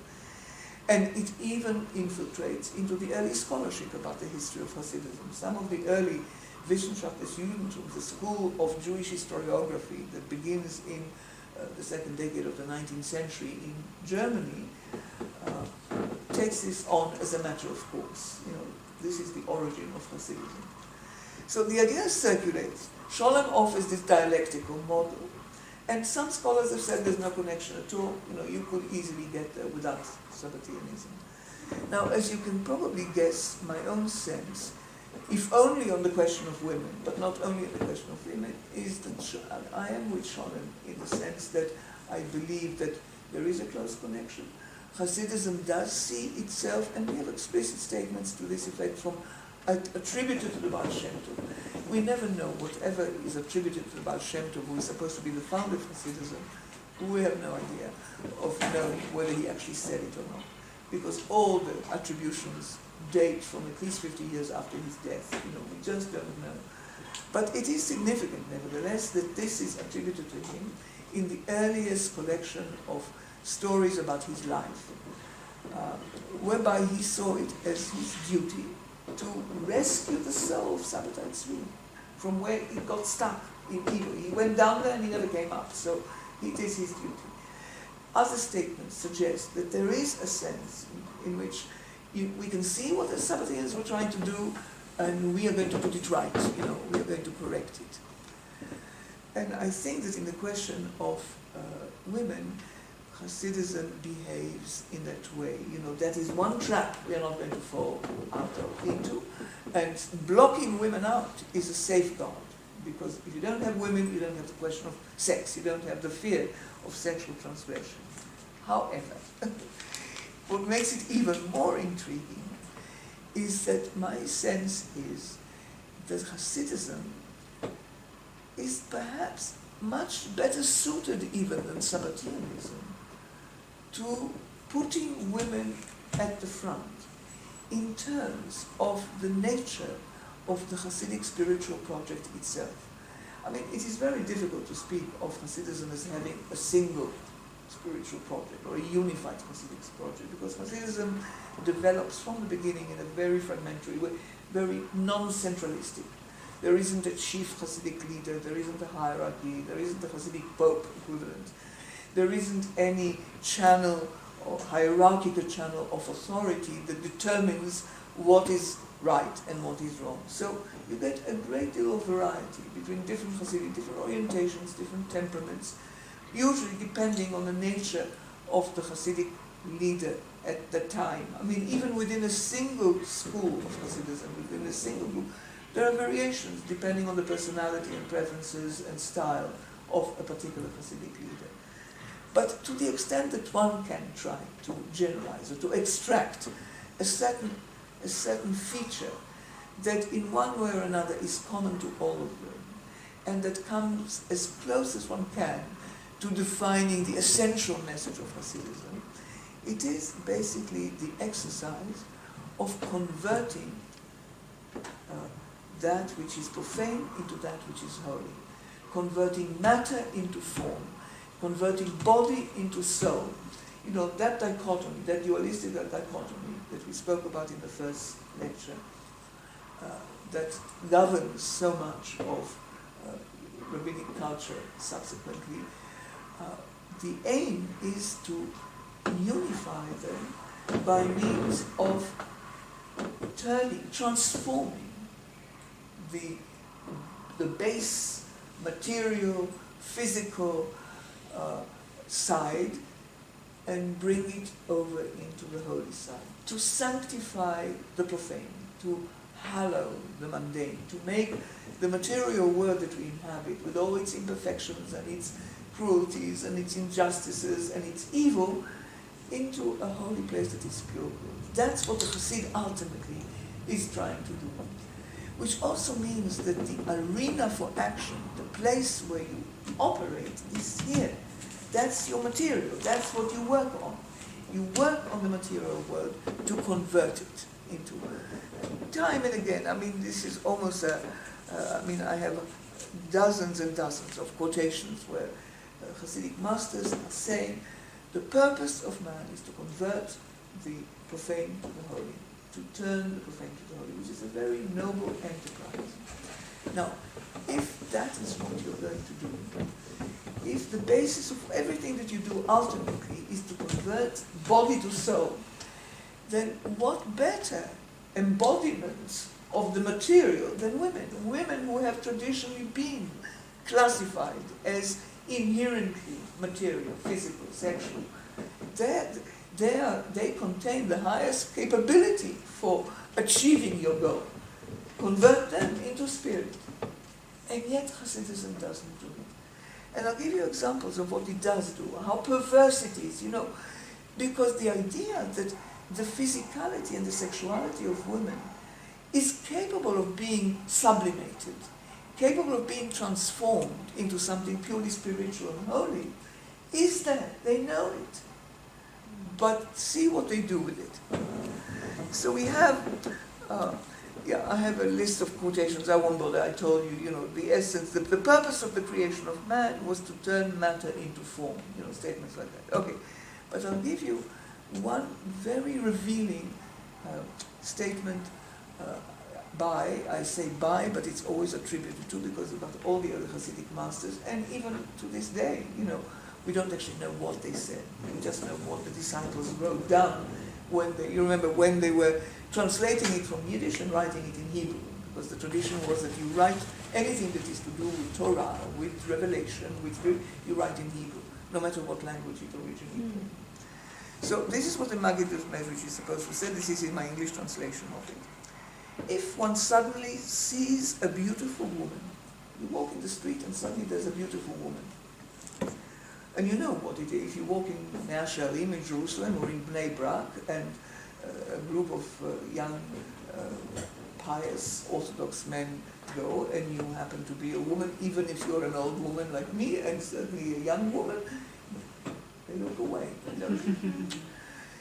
And it even infiltrates into the early scholarship about the history of Hasidism. Some of the early Wissenschaft des Judentums, the school of Jewish historiography that begins in the second decade of the 19th century in Germany, takes this on as a matter of course. You know, this is the origin of Hasidism. So the idea circulates. Scholem offers this dialectical model, and some scholars have said there's no connection at all. You know, you could easily get there without Sabbatianism. Now, as you can probably guess, my own sense, if only on the question of women, but not only on the question of women, is that I am with Scholem in the sense that I believe that there is a close connection. Hasidism does see itself, and we have explicit statements to this effect from attributed to the Baal Shem Tov. We never know whatever is attributed to the Baal Shem Tov, who is supposed to be the founder of Hasidism. We have no idea of knowing whether he actually said it or not, because all the attributions date from at least 50 years after his death. You know, we just don't know. But it is significant, nevertheless, that this is attributed to him in the earliest collection of stories about his life, whereby he saw it as his duty to rescue the soul of Sabbatai Tzvi from where it got stuck in evil. He went down there and he never came up, so it is his duty. Other statements suggest that there is a sense in which we can see what the Sabbateans were trying to do, and we are going to put it right, you know, we are going to correct it. And I think that in the question of women, Hasidism behaves in that way. You know, that is one trap we are not going to fall into. And blocking women out is a safeguard, because if you don't have women, you don't have the question of sex, you don't have the fear of sexual transgression. However, what makes it even more intriguing is that my sense is that Hasidism is perhaps much better suited even than Sabbatianism to putting women at the front in terms of the nature of the Hasidic spiritual project itself. I mean, it is very difficult to speak of Hasidism as having a single spiritual project or a unified Hasidic project, because Hasidism develops from the beginning in a very fragmentary way, very non-centralistic. There isn't a chief Hasidic leader, there isn't a hierarchy, there isn't a Hasidic pope equivalent. There isn't any channel or hierarchical channel of authority that determines what is right and what is wrong. So you get a great deal of variety between different Hasidic, different orientations, different temperaments, usually depending on the nature of the Hasidic leader at the time. I mean, even within a single school of Hasidism, within a single group, there are variations depending on the personality and preferences and style of a particular Hasidic leader. But to the extent that one can try to generalize or to extract a certain feature that in one way or another is common to all of them, and that comes as close as one can to defining the essential message of Hasidism, it is basically the exercise of converting that which is profane into that which is holy, converting matter into form, converting body into soul. You know, that dichotomy, that dualistic dichotomy that we spoke about in the first lecture, that governs so much of rabbinic culture subsequently, the aim is to unify them by means of transforming the base material, physical side and bring it over into the holy side, to sanctify the profane, to hallow the mundane, to make the material world that we inhabit, with all its imperfections and its cruelties and its injustices and its evil, into a holy place that is pure good. That's what the Chassid ultimately is trying to do. Which also means that the arena for action, the place where you operate, is here. That's your material, that's what you work on. You work on the material world to convert it into time and again. I mean, this is almost I have dozens and dozens of quotations where Hasidic masters are saying the purpose of man is to convert the profane to the holy, to turn the profane to the holy, which is a very noble enterprise. Now, if that is what you're going to do, if the basis of everything that you do ultimately is to convert body to soul, then what better embodiments of the material than women? Women who have traditionally been classified as inherently material, physical, sexual. They contain the highest capability for achieving your goal. Convert them into spirit. And yet Hasidism doesn't do it. And I'll give you examples of what it does do, how perverse it is, because the idea that the physicality and the sexuality of women is capable of being sublimated, capable of being transformed into something purely spiritual and holy, is there. They know it. But see what they do with it. So we have, I have a list of quotations. I won't bother. I told you, the essence, the purpose of the creation of man was to turn matter into form, statements like that. Okay, but I'll give you one very revealing statement I say by, but it's always attributed to, because about all the other Hasidic masters, and even to this day, we don't actually know what they said. We just know what the disciples wrote down you remember when they were translating it from Yiddish and writing it in Hebrew, because the tradition was that you write anything that is to do with Torah, with Revelation, you write in Hebrew, no matter what language it originated in. So this is what the Maggid of Medrash is supposed to say. This is in my English translation of it. If one suddenly sees a beautiful woman, you walk in the street and suddenly there's a beautiful woman. And you know what it is. If you walk in Mea Shearim in Jerusalem or in Bnei Brak, and a group of young, pious Orthodox men go, and you happen to be a woman, even if you're an old woman like me, and certainly a young woman, they look away.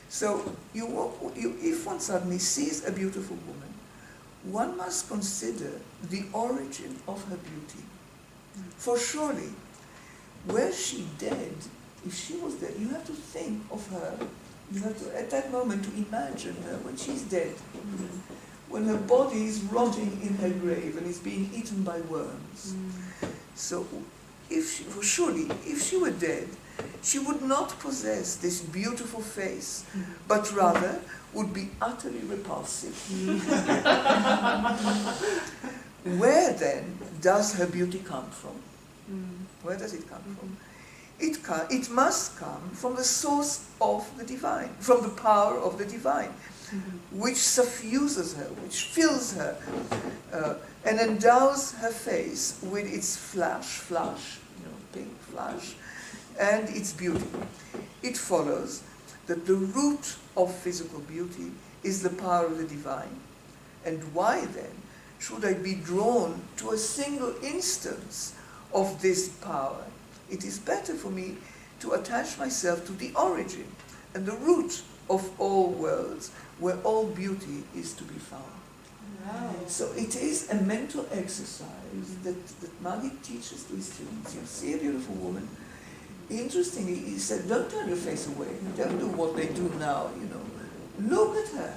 So if one suddenly sees a beautiful woman, one must consider the origin of her beauty. For surely, were she dead, if she was dead, you have to think of her, you have to, at that moment, to imagine her when she's dead, when her body is rotting in her grave and is being eaten by worms. So, surely, if she were dead, she would not possess this beautiful face, but rather would be utterly repulsive. Where then does her beauty come from? Where does it come from? It must come from the source of the divine, from the power of the divine, which suffuses her, which fills her, and endows her face with its flash, pink flash, and its beauty. It follows that the root of physical beauty is the power of the divine. And why then should I be drawn to a single instance of this power? It is better for me to attach myself to the origin and the root of all worlds, where all beauty is to be found. Wow. So it is a mental exercise that Maggid teaches to his students. You see a beautiful woman. Interestingly, he said, don't turn your face away. Don't do what they do now, Look at her.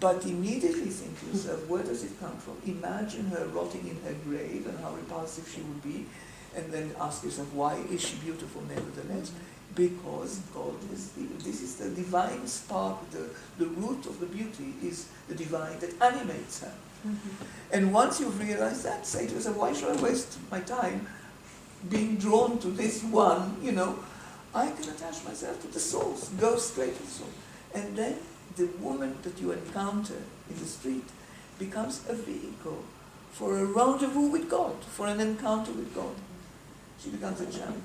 But immediately think to yourself, where does it come from? Imagine her rotting in her grave and how repulsive she would be, and then ask yourself, why is she beautiful nevertheless? Because God is this is the divine spark, the root of the beauty is the divine that animates her. And once you've realized that, say to yourself, why should I waste my time being drawn to this one, I can attach myself to the source, go straight to the source. And then the woman that you encounter in the street becomes a vehicle for a rendezvous with God, for an encounter with God. She becomes a channel.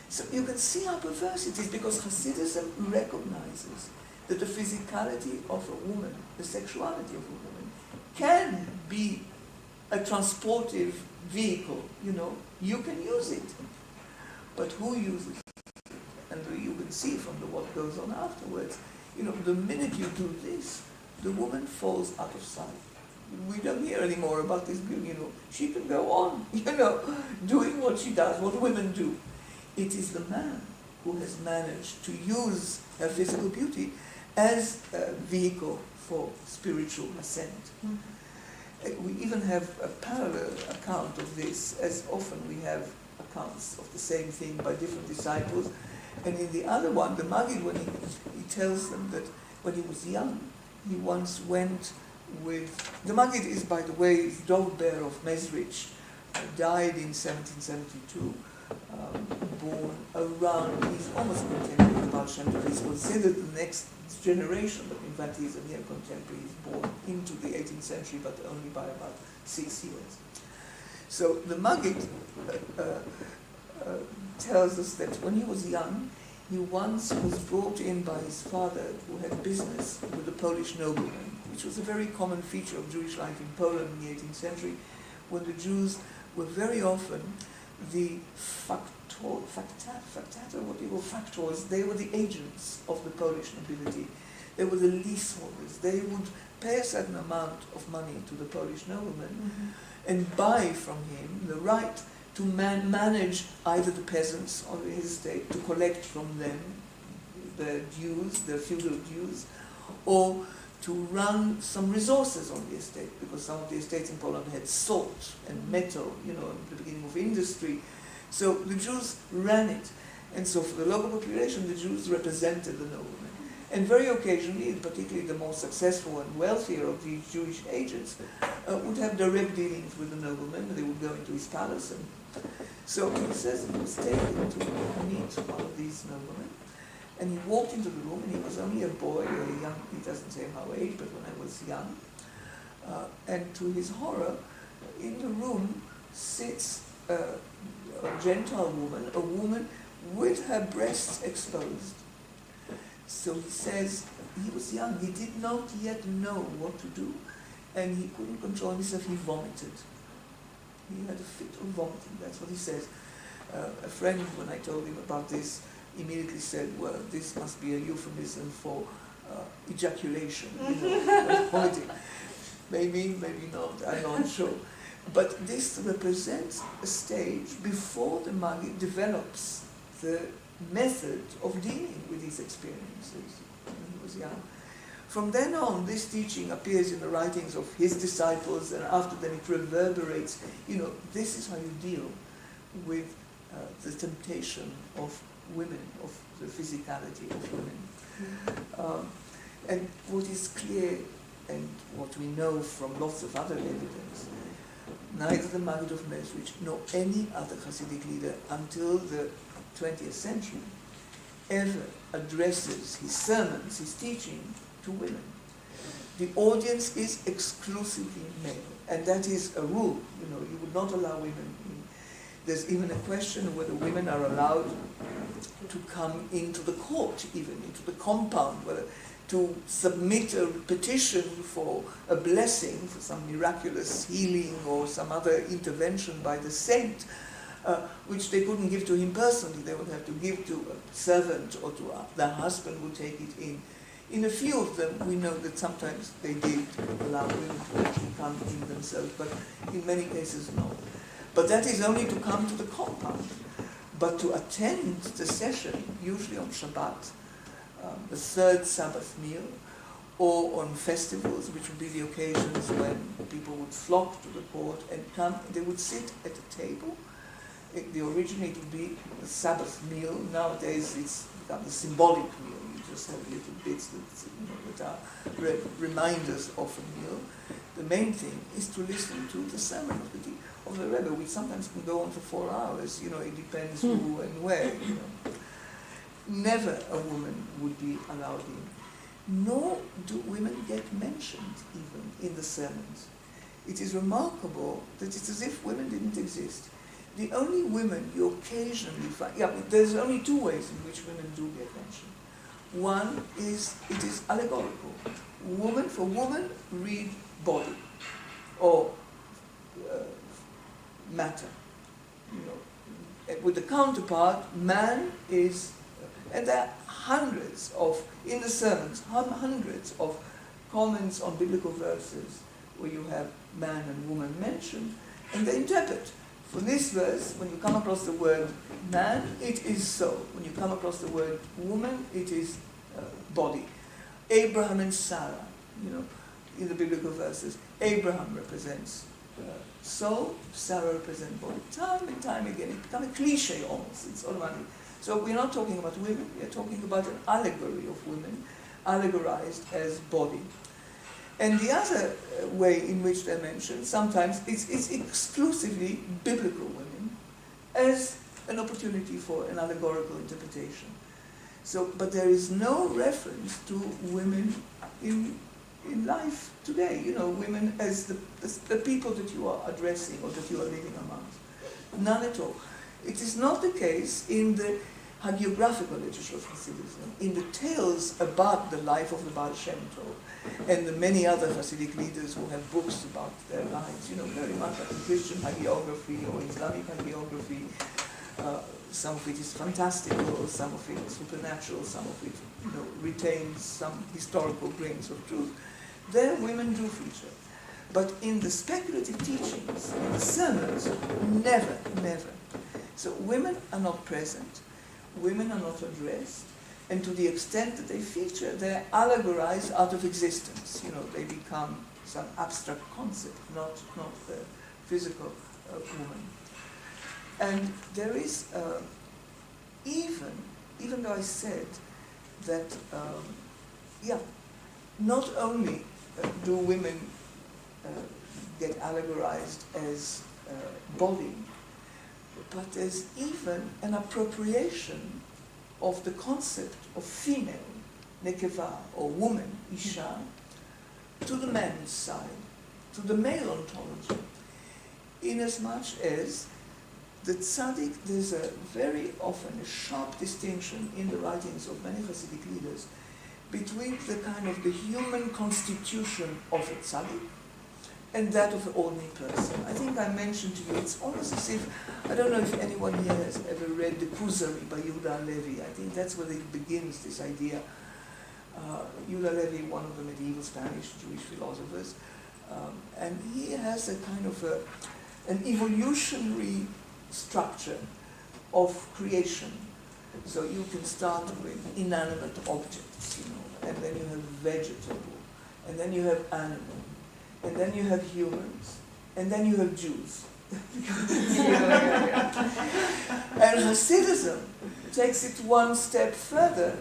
So you can see how perverse it is, because Hasidism recognizes that the physicality of a woman, the sexuality of a woman, can be a transportive vehicle, you can use it. But who uses it? And you can see from what goes on afterwards, the minute you do this, the woman falls out of sight. We don't hear anymore about this beauty, She can go on, doing what she does, what women do. It is the man who has managed to use her physical beauty as a vehicle for spiritual ascent. We even have a parallel account of this, as often we have accounts of the same thing by different disciples. And in the other one, the Maggid, when he tells them that when he was young, he once went with... The Maggid is, by the way, dog bear of Mezrich, died in 1772, born around, he's almost contemporary with Baal Shem Tov. He's considered the next generation, but in fact he's a near contemporary. He's born into the 18th century, but only by about 6 years. So the Maggid tells us that when he was young, he once was brought in by his father, who had business with a Polish nobleman, which was a very common feature of Jewish life in Poland in the 18th century, when the Jews were very often the factors, they were the agents of the Polish nobility. They were the leaseholders. They would pay a certain amount of money to the Polish nobleman and buy from him the right to manage either the peasants on his estate, to collect from them the dues, the feudal dues, or to run some resources on the estate, because some of the estates in Poland had salt and metal, the beginning of industry. So the Jews ran it. And so for the local population, the Jews represented the noblemen. And very occasionally, particularly the more successful and wealthier of these Jewish agents, would have direct dealings with the nobleman. They would go into his palace. And so he says he was taken to meet one of these noblemen. And he walked into the room, and he was only a boy, or a young, he doesn't say how age, but when I was young. And to his horror, in the room sits a Gentile woman, a woman with her breasts exposed. So he says, he was young, he did not yet know what to do, and he couldn't control himself, he vomited. He had a fit of vomiting, that's what he says. A friend, when I told him about this, immediately said, well, this must be a euphemism for ejaculation, vomiting. Maybe not, I'm not sure. But this represents a stage before the Maggid develops the method of dealing with these experiences when he was young. From then on, this teaching appears in the writings of his disciples, and after them it reverberates. This is how you deal with the temptation of women, of the physicality of women. And what is clear, and what we know from lots of other evidence, neither the Maggid of Mezrich nor any other Hasidic leader until the 20th century ever addresses his sermons, his teaching, to women. The audience is exclusively male, and that is a rule. You would not allow women in. There's even a question of whether women are allowed to come into the court, even into the compound, whether to submit a petition for a blessing, for some miraculous healing or some other intervention by the saint, which they couldn't give to him personally. They would have to give to a servant or to their husband would take it in. In a few of them, we know that sometimes they did allow women to actually come in themselves, but in many cases, no. But that is only to come to the compound. But to attend the session, usually on Shabbat, the third Sabbath meal, or on festivals, which would be the occasions when people would flock to the court and come. They would sit at a table. The originally it would be a Sabbath meal. Nowadays it's become a symbolic meal. You just have little bits that are reminders of a meal. The main thing is to listen to the sermon of the Rebbe, which sometimes can go on for 4 hours. It depends who and where. Never a woman would be allowed in. Nor do women get mentioned even in the sermons. It is remarkable that it's as if women didn't exist. The only women you occasionally find, there's only 2 ways in which women do get mentioned. One is, it is allegorical. Woman for woman, read body, or matter. With the counterpart, man is, and there are hundreds of, in the sermons, hundreds of comments on biblical verses where you have man and woman mentioned, and they interpret. For this verse, when you come across the word man, it is so. When you come across the word woman, it is body. Abraham and Sarah, in the biblical verses, Abraham represents soul, Sarah represents body. Time and time again, it becomes a cliche almost. It's automatic. So we're not talking about women, we're talking about an allegory of women, allegorized as body. And the other way in which they're mentioned, sometimes it's exclusively biblical women as an opportunity for an allegorical interpretation. So, but there is no reference to women in life today, women as the people that you are addressing or that you are living amongst. None at all. It is not the case in the hagiographical literature of Hasidism, in the tales about the life of the Baal Shem Tov, and the many other Hasidic leaders who have books about their lives, very much like the Christian hagiography or Islamic hagiography. Some of it is fantastical, some of it is supernatural, some of it retains some historical grains of truth. There women do feature. But in the speculative teachings, in the sermons, never, never. So women are not present, women are not addressed, and to the extent that they feature, they're allegorized out of existence. They become some abstract concept, not the physical woman. And there is, even though I said that, not only do women get allegorized as body, but there's even an appropriation of the concept of female, nekeva, or woman, isha, to the man's side, to the male ontology, inasmuch as the tzaddik, there's a very often a sharp distinction in the writings of many Hasidic leaders between the kind of the human constitution of a tzaddik and that of an ordinary person. I think I mentioned to you, it's almost as if, I don't know if anyone here has ever read the Kuzari by Yehuda Levi. I think that's where it begins, this idea. Yehuda Levi, one of the medieval Spanish Jewish philosophers, and he has a kind of an evolutionary structure of creation. So you can start with inanimate objects, and then you have vegetable, and then you have animal, and then you have humans, and then you have Jews. And Hasidism takes it one step further.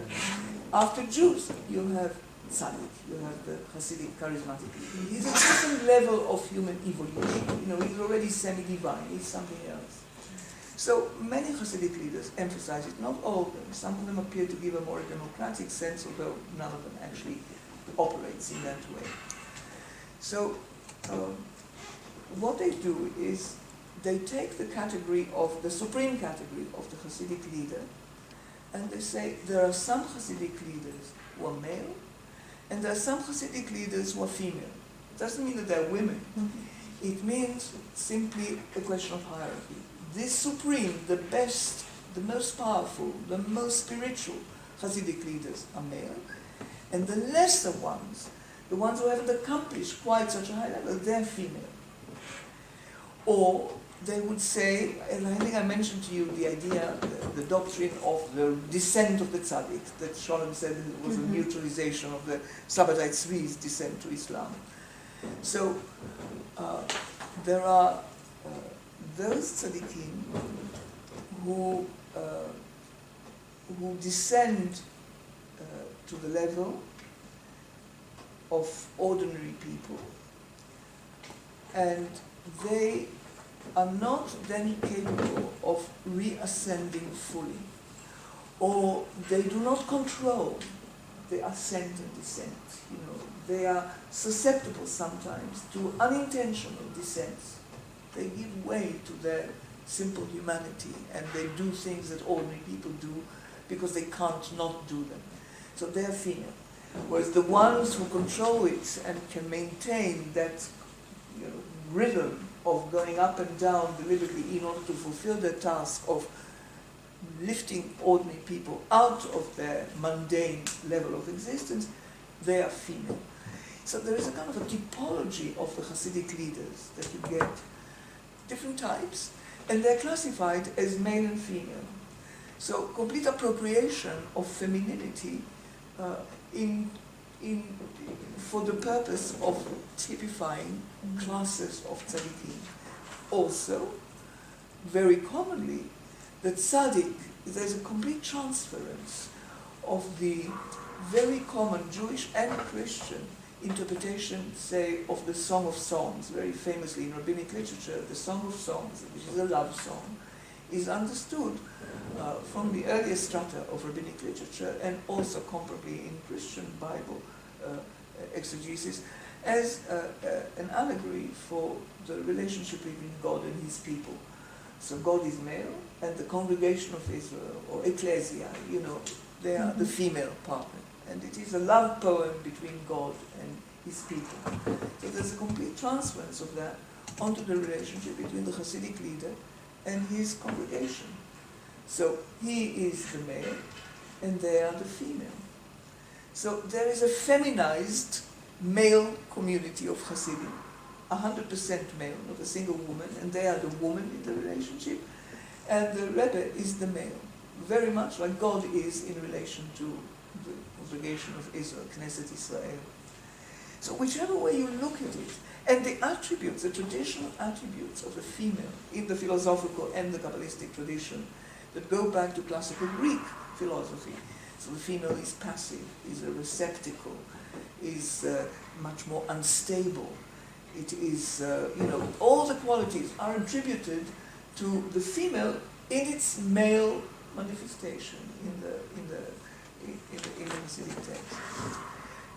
After Jews, you have tzaddik, you have the Hasidic charismatic. He's a different level of human evolution. He's already semi-divine, he's something else. So many Hasidic leaders emphasize it, not all of them. Some of them appear to give a more democratic sense, although none of them actually operates in that way. So what they do is they take the category of, the supreme category of the Hasidic leader, and they say there are some Hasidic leaders who are male, and there are some Hasidic leaders who are female. It doesn't mean that they're women. It means simply a question of hierarchy. This supreme, the best, the most powerful, the most spiritual Hasidic leaders are male, and the lesser ones, the ones who haven't accomplished quite such a high level, they're female. Or they would say, and I think I mentioned to you the idea, the doctrine of the descent of the tzaddik, that Sholem said it was a neutralization of the Sabbatai Tzvi's descent to Islam. So there are those tzaddikim who descend to the level of ordinary people, and they are not then capable of reascending fully, or they do not control the ascent and descent. You know, they are susceptible sometimes to unintentional descents. They give way to their simple humanity, and they do things that ordinary people do because they can't not do them. So they are female. Whereas the ones who control it and can maintain that, you know, rhythm of going up and down deliberately in order to fulfill their task of lifting ordinary people out of their mundane level of existence, they are female. So there is a kind of a typology of the Hasidic leaders that you get, different types, and they're classified as male and female. So complete appropriation of femininity for the purpose of typifying classes of tzaddikim. Also, very commonly, the tzaddik, there's a complete transference of the very common Jewish and Christian interpretation, say, of the Song of Songs. Very famously in rabbinic literature, the Song of Songs, which is a love song, is understood from the earliest strata of rabbinic literature, and also comparably in Christian Bible exegesis, as an allegory for the relationship between God and his people. So God is male, and the congregation of Israel, or ecclesia, you know, they are the female partner. And it is a love poem between God and his people. So there's a complete transference of that onto the relationship between the Hasidic leader and his congregation. So he is the male, and they are the female. So there is a feminized male community of Hasidim, 100% male, not a single woman, and they are the woman in the relationship, and the Rebbe is the male, very much like God is in relation to the congregation of Israel, Knesset Israel. So whichever way you look at it, and the attributes, the traditional attributes of the female in the philosophical and the Kabbalistic tradition that go back to classical Greek philosophy. So the female is passive, is a receptacle, is much more unstable. It is, you know, all the qualities are attributed to the female in its male manifestation in the Hasidic text.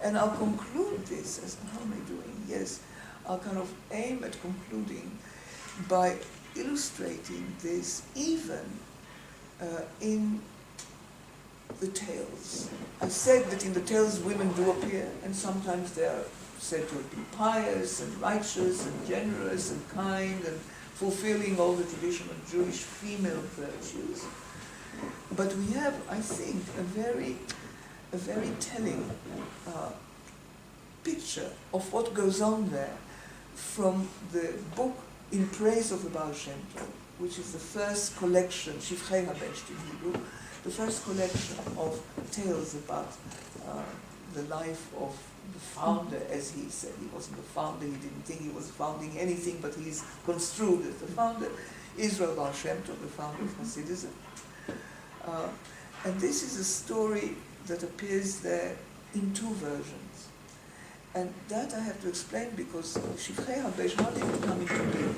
And I'll conclude this, as how am I doing? Yes, I'll kind of aim at concluding by illustrating this even in the tales. I said that in the tales women do appear, and sometimes they are said to be pious and righteous and generous and kind and fulfilling all the traditional Jewish female virtues. But we have, I think, a very telling picture of what goes on there from the book In Praise of the Baal Shem Tov, which is the first collection, Shivchei HaBesht in Hebrew, the first collection of tales about the life of the founder, as he said. He wasn't the founder, he didn't think he was founding anything, but he's construed as the founder, Israel Baal Shem Tov, the founder of Hasidism. And this is a story that appears there in two versions. And that I have to explain because Shivchei HaBesht, how did it come into being?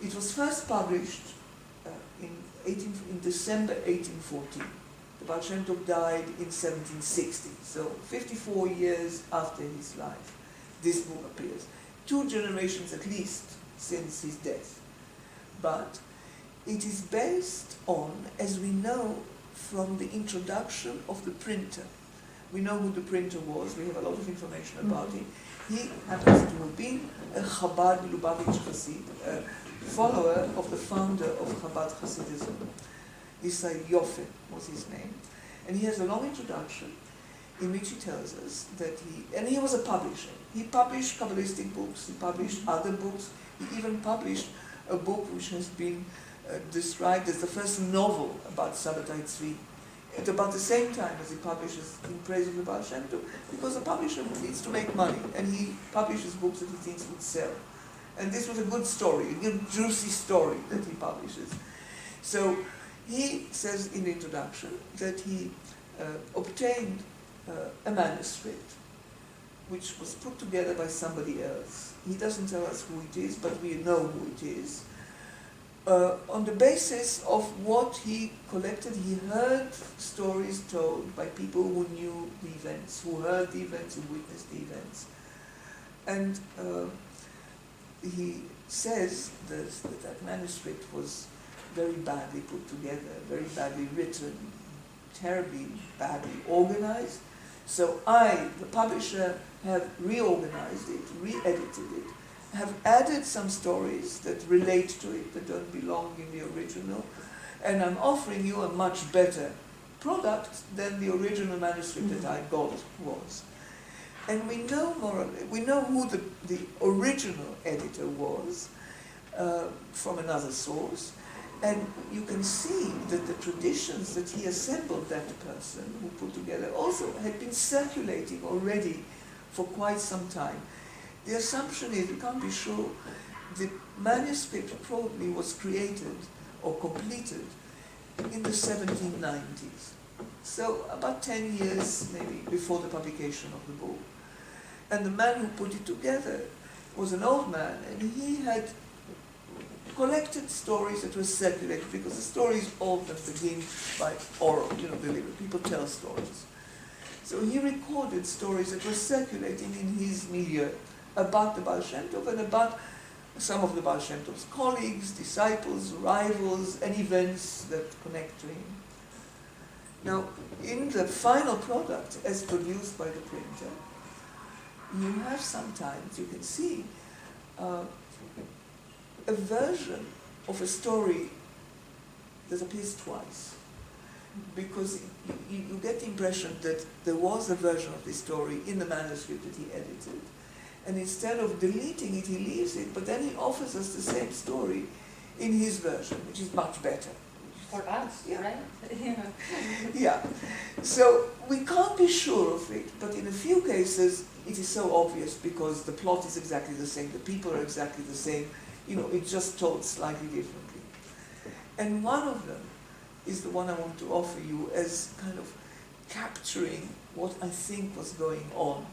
It was first published in December 1814. The Baal Shem Tov died in 1760, so 54 years after his life, this book appears. 2 generations at least since his death. But it is based on, as we know from the introduction of the printer. We know who the printer was, we have a lot of information about him. He happens to have been a Chabad Lubavitch Hasid, a follower of the founder of Chabad Hasidism. Isai Yofe was his name. And he has a long introduction in which he tells us that he was a publisher. He published Kabbalistic books, he published other books, he even published a book which has been described as the first novel about Sabbatai Tzvi, at about the same time as he publishes In Praise of the Baal Shem Tov, because the publisher needs to make money, and he publishes books that he thinks would sell. And this was a good story, a good juicy story that he publishes. So he says in the introduction that he obtained a manuscript which was put together by somebody else. He doesn't tell us who it is, but we know who it is. On the basis of what he collected, he heard stories told by people who knew the events, who heard the events, who witnessed the events. And he says that manuscript was very badly put together, very badly written, terribly badly organized. So I, the publisher, have reorganized it, re-edited it, have added some stories that relate to it, that don't belong in the original, and I'm offering you a much better product than the original manuscript that I got was. And we know more or less, we know who the original editor was from another source, and you can see that the traditions that he assembled, that person who put together, also had been circulating already for quite some time. The assumption is, we can't be sure, the manuscript probably was created or completed in the 1790s. So about 10 years maybe before the publication of the book. And the man who put it together was an old man, and he had collected stories that were circulated, because the stories often begin by oral, delivery. People tell stories. So he recorded stories that were circulating in his milieu about the Baal Shem Tov and about some of the Baal Shem Tov's colleagues, disciples, rivals, and events that connect to him. Now, in the final product, as produced by the printer, you have sometimes, you can see, a version of a story that appears twice. Because you get the impression that there was a version of this story in the manuscript that he edited, and instead of deleting it, he leaves it, but then he offers us the same story in his version, which is much better. For us, yeah. Right? Yeah. So we can't be sure of it, but in a few cases it is so obvious because the plot is exactly the same, the people are exactly the same, it's just told slightly differently. And one of them is the one I want to offer you as kind of capturing what I think was going on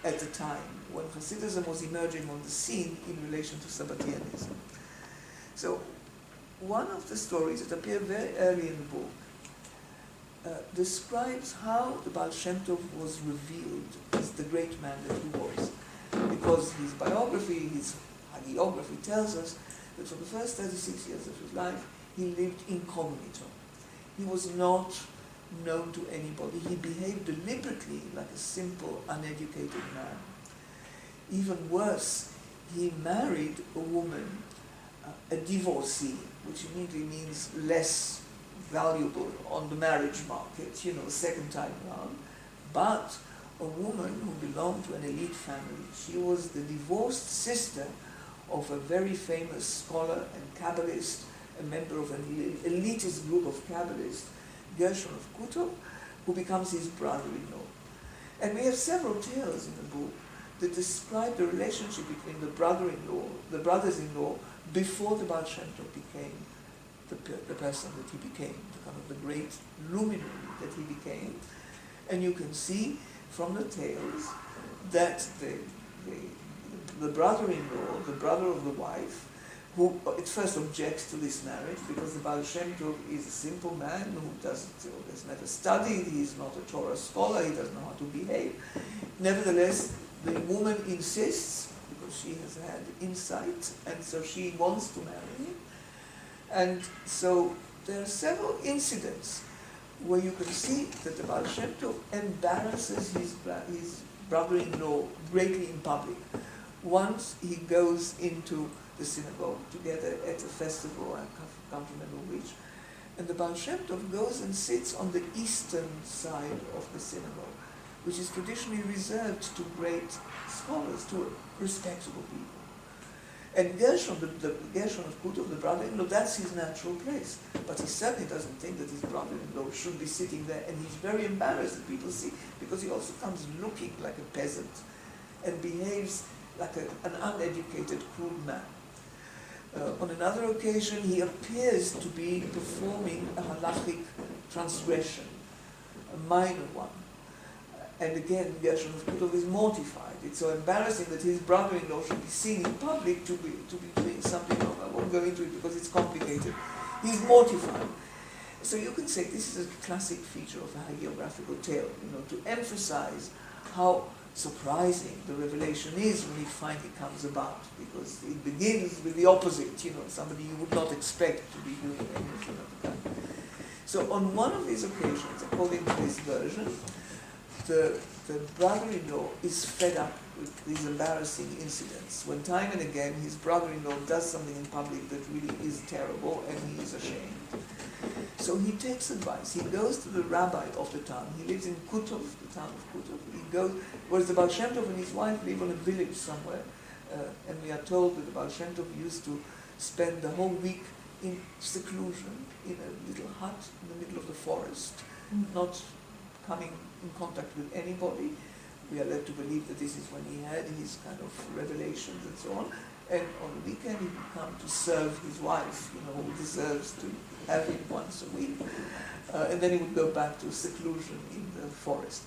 at the time when Hasidism was emerging on the scene in relation to Sabbatianism. So one of the stories that appear very early in the book describes how the Baal Shem Tov was revealed as the great man that he was. Because his biography, his hagiography tells us that for the first 36 years of his life, he lived incognito. He was not known to anybody. He behaved deliberately like a simple, uneducated man. Even worse, he married a woman, a divorcee, which immediately means less valuable on the marriage market, second time round, but a woman who belonged to an elite family. She was the divorced sister of a very famous scholar and Kabbalist, a member of an elitist group of Kabbalists, Gershon of Kutov, who becomes his brother-in-law. And we have several tales in the book that describe the relationship between the brothers-in-law, before the Baal Shem Tov became the person that he became, the kind of the great luminary that he became. And you can see from the tales that the brother-in-law, the brother of the wife, who at first objects to this marriage because the Baal Shem Tov is a simple man who has never studied, he's not a Torah scholar, he doesn't know how to behave. Nevertheless, the woman insists because she has had insight, and so she wants to marry him. And so there are several incidents where you can see that the Baal Shem Tov embarrasses his brother-in-law greatly in public. Once he goes into the synagogue together at a festival, I can't remember which, and the Baal Shem Tov goes and sits on the eastern side of the synagogue, which is traditionally reserved to great scholars, to respectable people. And Gershon, the Gershon of Kutov, the brother-in-law, that's his natural place. But he certainly doesn't think that his brother-in-law should be sitting there, and he's very embarrassed that people see, because he also comes looking like a peasant and behaves like an uneducated, crude man. On another occasion, he appears to be performing a halachic transgression, a minor one. And again, Gershon of Kutov is mortified. It's so embarrassing that his brother-in-law should be seen in public to be doing something wrong. I won't go into it because it's complicated. He's mortified. So you can say this is a classic feature of a hagiographical tale, to emphasize how surprising the revelation is when it finally comes about, because it begins with the opposite, somebody you would not expect to be doing anything of the kind. So on one of these occasions, according to this version, the brother-in-law is fed up with these embarrassing incidents, when time and again his brother-in-law does something in public that really is terrible and he is ashamed. So he takes advice. He goes to the rabbi of the town. He lives in Kutov, the town of Kutov. He goes, whereas the Baal Shem Tov and his wife live on a village somewhere, and we are told that the Baal Shem Tov used to spend the whole week in seclusion, in a little hut in the middle of the forest, not coming in contact with anybody. We are led to believe that this is when he had his kind of revelations and so on. And on the weekend he would come to serve his wife, who deserves to have him once a week. And then he would go back to seclusion in the forest.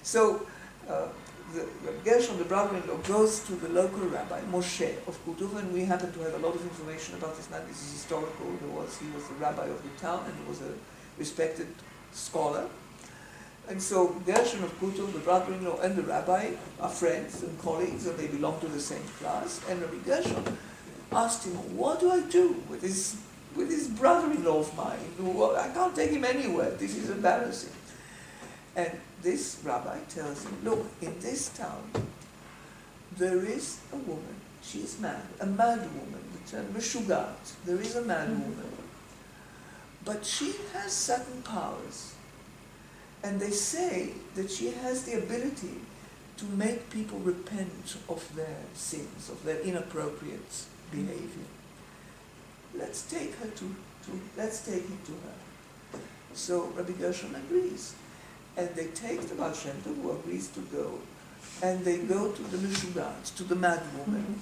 So the Gershon, the brother-in-law, goes to the local rabbi, Moshe of Kutov, and we happen to have a lot of information about this man. This is historical. He was the rabbi of the town, and he was a respected scholar. And so Gershon of Kutov, the brother-in-law, and the rabbi are friends and colleagues, and they belong to the same class. And Rabbi Gershon asked him, what do I do with this brother-in-law of mine? I can't take him anywhere. This is embarrassing. And this rabbi tells him, look, in this town, there is a woman. She is mad, a mad woman, the term meshugat. There is a mad woman. But she has certain powers. And they say that she has the ability to make people repent of their sins, of their inappropriate behavior. Let's take him to her. So Rabbi Gershon agrees. And they take the Baal Shem Tov, who agrees to go, and they go to the Meshugat, to the mad woman.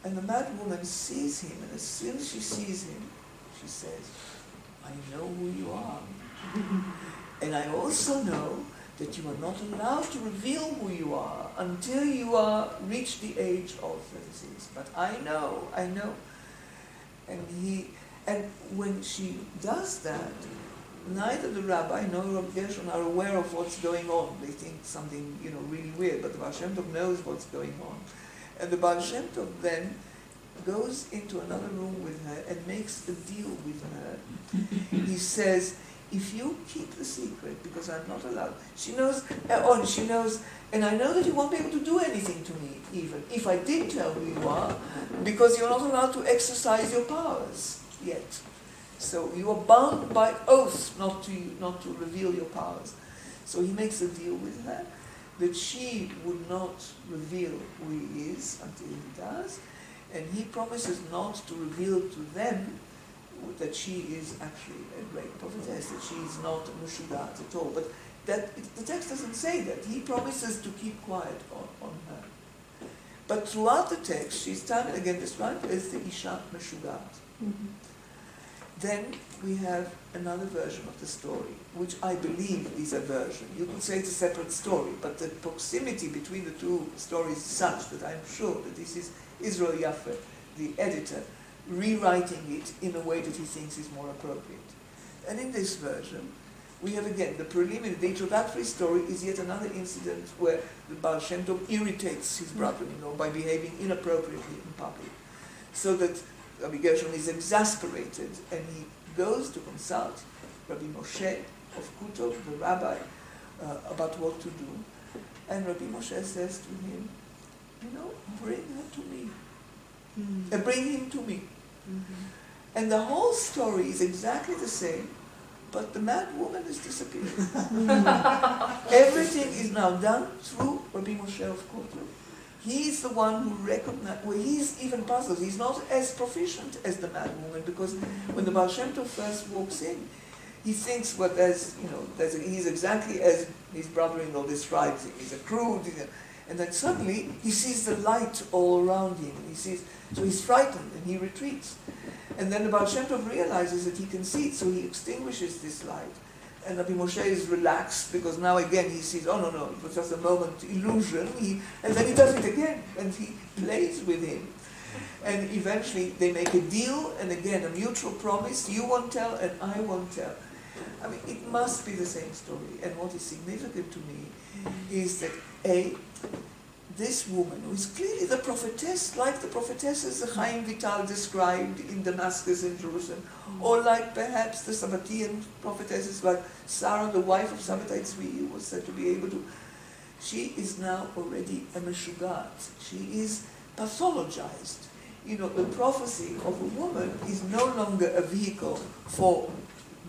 And the mad woman sees him, and as soon as she sees him, she says, I know who you are. And I also know that you are not allowed to reveal who you are until you reach the age of 36. But I know. And when she does that, neither the rabbi nor Rabbi Gershon are aware of what's going on. They think something, really weird, but the Baal Shem Tov knows what's going on. And the Baal Shem Tov then goes into another room with her and makes a deal with her. He says, if you keep the secret, because I'm not allowed, she knows, and I know that you won't be able to do anything to me, even if I did tell who you are, because you're not allowed to exercise your powers yet. So you are bound by oath not to reveal your powers. So he makes a deal with her that she would not reveal who he is until he does, and he promises not to reveal to them that she is actually a great prophetess, that she is not a Meshugat at all. But the text doesn't say that. He promises to keep quiet on her. But throughout the text, she's time and again described as the Isha Meshugat. Mm-hmm. Then we have another version of the story, which I believe is a version. You could say it's a separate story, but the proximity between the two stories is such that I'm sure that this is Israel Yaffe, the editor, rewriting it in a way that he thinks is more appropriate. And in this version, we have again the preliminary, the introductory story is yet another incident where the Baal Shem Tov irritates his brother-in-law by behaving inappropriately in public, so that Rabbi Gershon is exasperated, and he goes to consult Rabbi Moshe of Kutov, the rabbi, about what to do. And Rabbi Moshe says to him, bring her to me. Bring him to me. Mm-hmm. And the whole story is exactly the same, but the mad woman has disappeared. Everything is now done through Rabbi Moshe of Kutov. He's the one who recognizes, well, he's even puzzled. He's not as proficient as the Madwoman, because when the Baal Shem Tov first walks in, he thinks, well, he's exactly as his brother-in-law describes him. He's a crude, and then suddenly he sees the light all around him. So he's frightened and he retreats. And then the Baal Shem Tov realizes that he can see it, so he extinguishes this light. And Rabbi Moshe is relaxed, because now again he sees, oh no, it was just a moment, illusion, and then he does it again, and he plays with him. And eventually they make a deal, and again a mutual promise, you won't tell and I won't tell. I mean, it must be the same story. And what is significant to me is that this woman, who is clearly the prophetess, like the prophetesses the Chaim Vital described in Damascus and Jerusalem, or like perhaps the Sabbatian prophetesses, like Sarah, the wife of Sabbatai Tzvi, who was said to be able to. She is now already a meshugat. She is pathologized. You know, the prophecy of a woman is no longer a vehicle for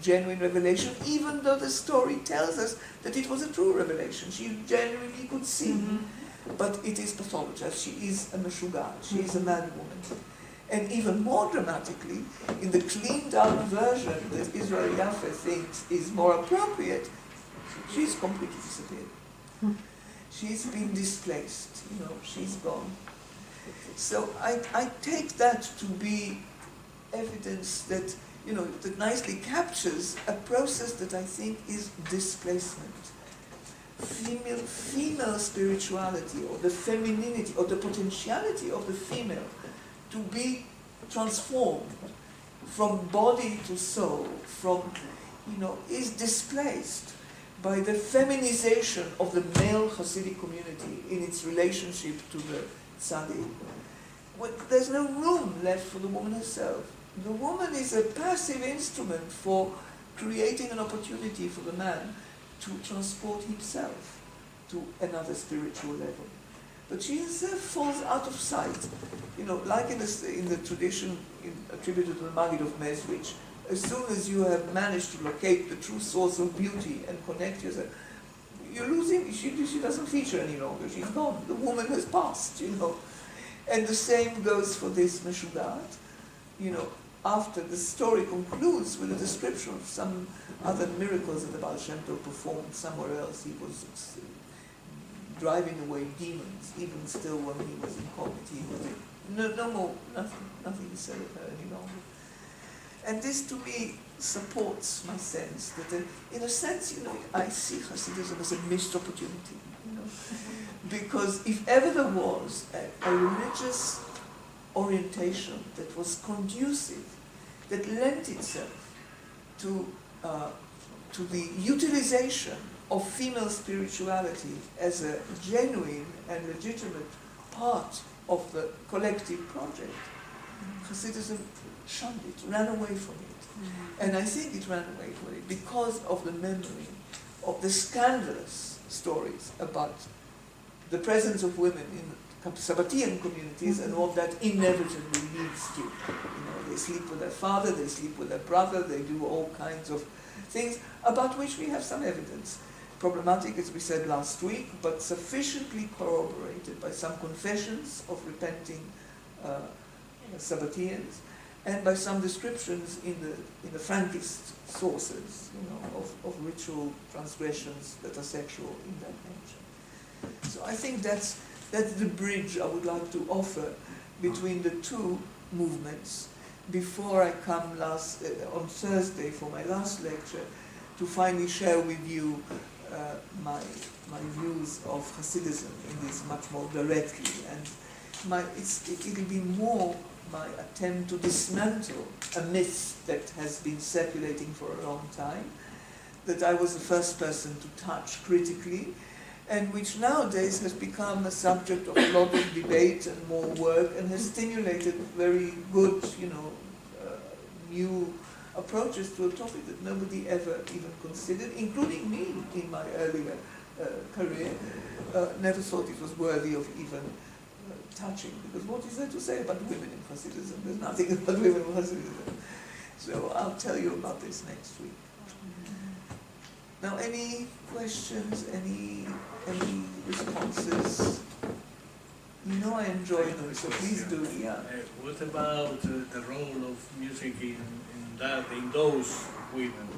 genuine revelation, even though the story tells us that it was a true revelation. She genuinely could see. But it is pathologized. She is a meshugat. She is a madwoman. And even more dramatically, in the cleaned out version that Israel Yaffe thinks is more appropriate, she's completely disappeared. She's been displaced. She's gone. So I take that to be evidence that, that nicely captures a process that I think is displacement. Female spirituality, or the femininity, or the potentiality of the female to be transformed from body to soul, is displaced by the feminization of the male Hasidic community in its relationship to the tzaddik. Well, there's no room left for the woman herself. The woman is a passive instrument for creating an opportunity for the man to transport himself to another spiritual level. But she herself falls out of sight. Like in the tradition attributed to the Maggid of Mezrich, as soon as you have managed to locate the true source of beauty and connect yourself, you're losing, she doesn't feature any longer, she's gone. The woman has passed, And the same goes for this Meshugat. After the story concludes with a description of some other miracles that the Baal Shem Tov performed somewhere else. He was driving away demons, even still when he was in comedy. No more, nothing to say of her any longer. And this to me supports my sense that, in a sense, I see Hasidism as a missed opportunity. Because if ever there was a religious orientation that was conducive, that lent itself to the utilization of female spirituality as a genuine and legitimate part of the collective project, Hasidism shunned it, ran away from it. And I think it ran away from it because of the memory of the scandalous stories about the presence of women in Sabbatian communities and what that inevitably leads to. They sleep with their father, they sleep with their brother, they do all kinds of things about which we have some evidence. Problematic, as we said last week, but sufficiently corroborated by some confessions of repenting Sabbatians and by some descriptions in the Frankist sources, of ritual transgressions that are sexual in that nature. So I think that's the bridge I would like to offer between the two movements before I come on Thursday for my last lecture to finally share with you my views of Hasidism in this much more directly. And it'll be more my attempt to dismantle a myth that has been circulating for a long time, that I was the first person to touch critically, and which nowadays has become a subject of a lot of debate and more work, and has stimulated very good, new approaches to a topic that nobody ever even considered, including me in my earlier career. Never thought it was worthy of even touching, because what is there to say about women in Hasidism? There's nothing about women in Hasidism. So I'll tell you about this next week. Now, any questions, any responses? You know I enjoy them, so please do, yeah. What about the role of music in those women?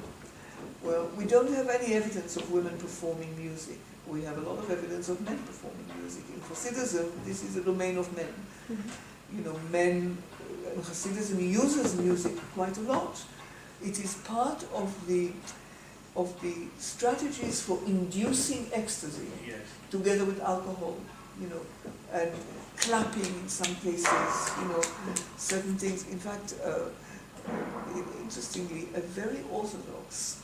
Well, we don't have any evidence of women performing music. We have a lot of evidence of men performing music. In Hasidism, this is a domain of men. You know, men, Hasidism uses music quite a lot. It is part of the strategies for inducing ecstasy, Yes. together with alcohol, you know, and clapping in some cases, you know, certain things. In fact, interestingly, a very orthodox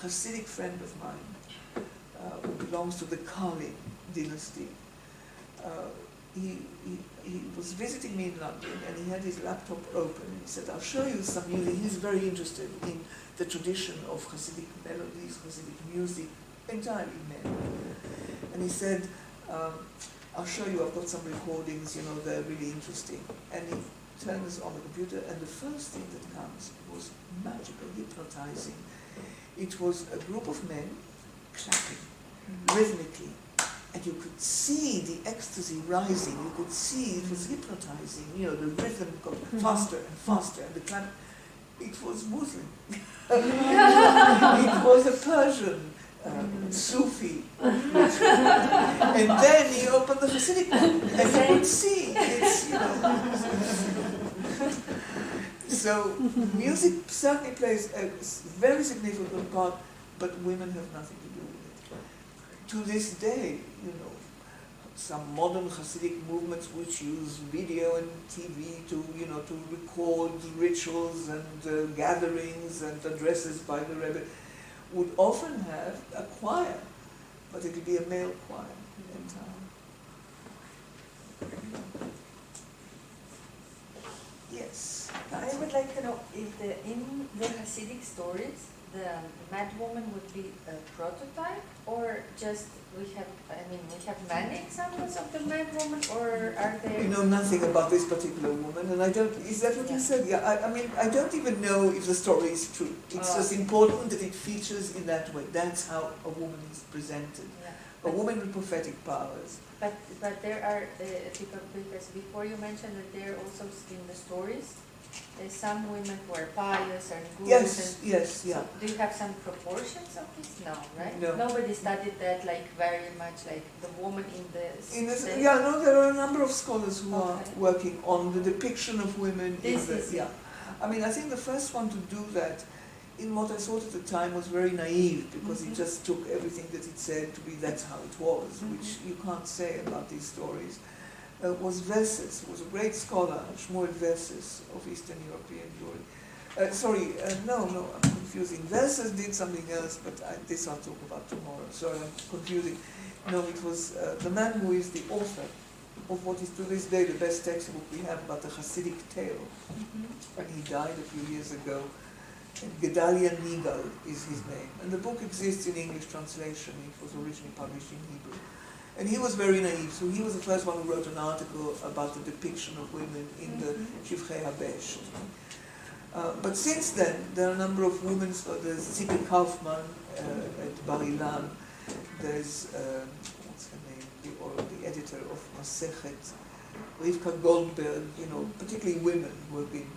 Hasidic friend of mine, who belongs to the Kali dynasty, he was visiting me in London, and he had his laptop open, and he said, I'll show you some music. He's very interested in the tradition of Hasidic melodies, Hasidic music, entirely men. And he said, I'll show you, I've got some recordings, you know, they're really interesting. And he turns on the computer, and the first thing that comes was magical, hypnotizing. It was a group of men clapping rhythmically, and you could see the ecstasy rising. You could see it was hypnotizing. You know, the rhythm got faster and faster, and the clap. It was Muslim. It was a Persian Sufi ritual. And then he opened the Hasidic one, and you could see it's, you know. So music certainly plays a very significant part, but women have nothing to do with it. To this day, you know, some modern Hasidic movements which use video and TV to, you know, to record rituals and gatherings and addresses by the Rebbe, would often have a choir, but it would be a male choir entirely. Yes. I would like to know if in the Hasidic stories, the Madwoman would be a prototype, or just we have many examples of the Madwoman, or are there? You know nothing about this particular woman, and I don't. Is that what you said? Yeah. I mean, I don't even know if the story is true. It's just important that it features in that way. That's how a woman is presented. Yeah. A woman with prophetic powers. But there are because before you mentioned that there are also in the stories. There's some women who are pious and good. Yes, yes, yeah. So do you have some proportions of this? No, right? No. Nobody studied that like very much, like the woman in the. Yeah, no, there are a number of scholars who are working on the depiction of women in the. Yeah. I mean, I think the first one to do that, in what I thought at the time, was very naive, because it just took everything that it said to be that's how it was, which you can't say about these stories. Was Verses, who was a great scholar, Shmuel Verses of Eastern European Jewry. No, I'm confusing. Verses did something else, but this I'll talk about tomorrow. Sorry, I'm confusing. No, it was the man who is the author of what is to this day the best textbook we have about the Hasidic tale. And he died a few years ago. And Gedalia Nigal is his name. And the book exists in English translation. It was originally published in Hebrew. And he was very naive, so he was the first one who wrote an article about the depiction of women in the Shivchei HaBesh. But since then, there are a number of women. So there's Tzippi Kaufman at Bar Ilan. There's, what's her name, the editor of Masechet, Rivka Goldberg, you know, particularly women who have been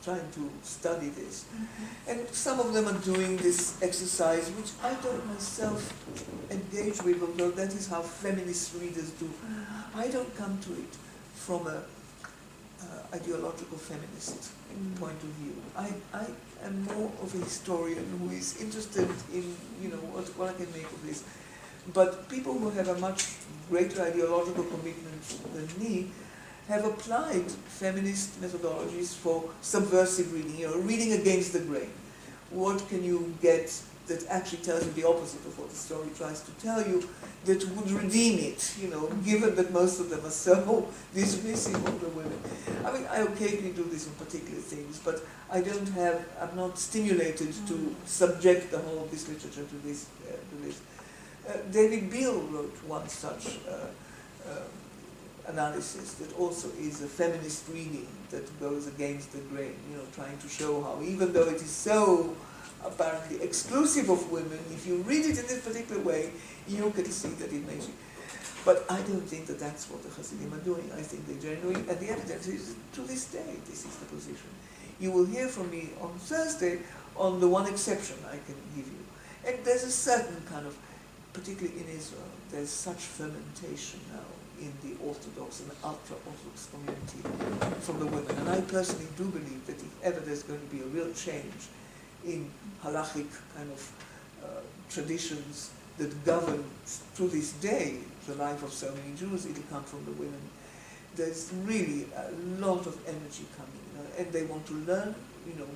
trying to study this. And some of them are doing this exercise, which I don't myself engage with, although that is how feminist readers do. I don't come to it from an ideological feminist point of view. I am more of a historian who is interested in, you know, what I can make of this. But people who have a much greater ideological commitment than me have applied feminist methodologies for subversive reading, you know, reading against the grain. What can you get that actually tells you the opposite of what the story tries to tell you, that would redeem it, you know, given that most of them are so dismissive of the women. I mean, I occasionally do this in particular things, but I'm not stimulated to subject the whole of this literature to this. David Beale wrote one such analysis that also is a feminist reading that goes against the grain, you know, trying to show how, even though it is so apparently exclusive of women, if you read it in this particular way, you can see that it makes you. But I don't think that that's what the Hasidim are doing. I think they're genuine, and the evidence is, to this day, this is the position. You will hear from me on Thursday on the one exception I can give you. And there's a certain kind of, particularly in Israel, there's such fermentation now in the Orthodox and ultra-Orthodox community from the women. And I personally do believe that if ever there's going to be a real change in halachic kind of traditions that govern to this day the life of so many Jews, it'll come from the women. There's really a lot of energy coming, and they want to learn,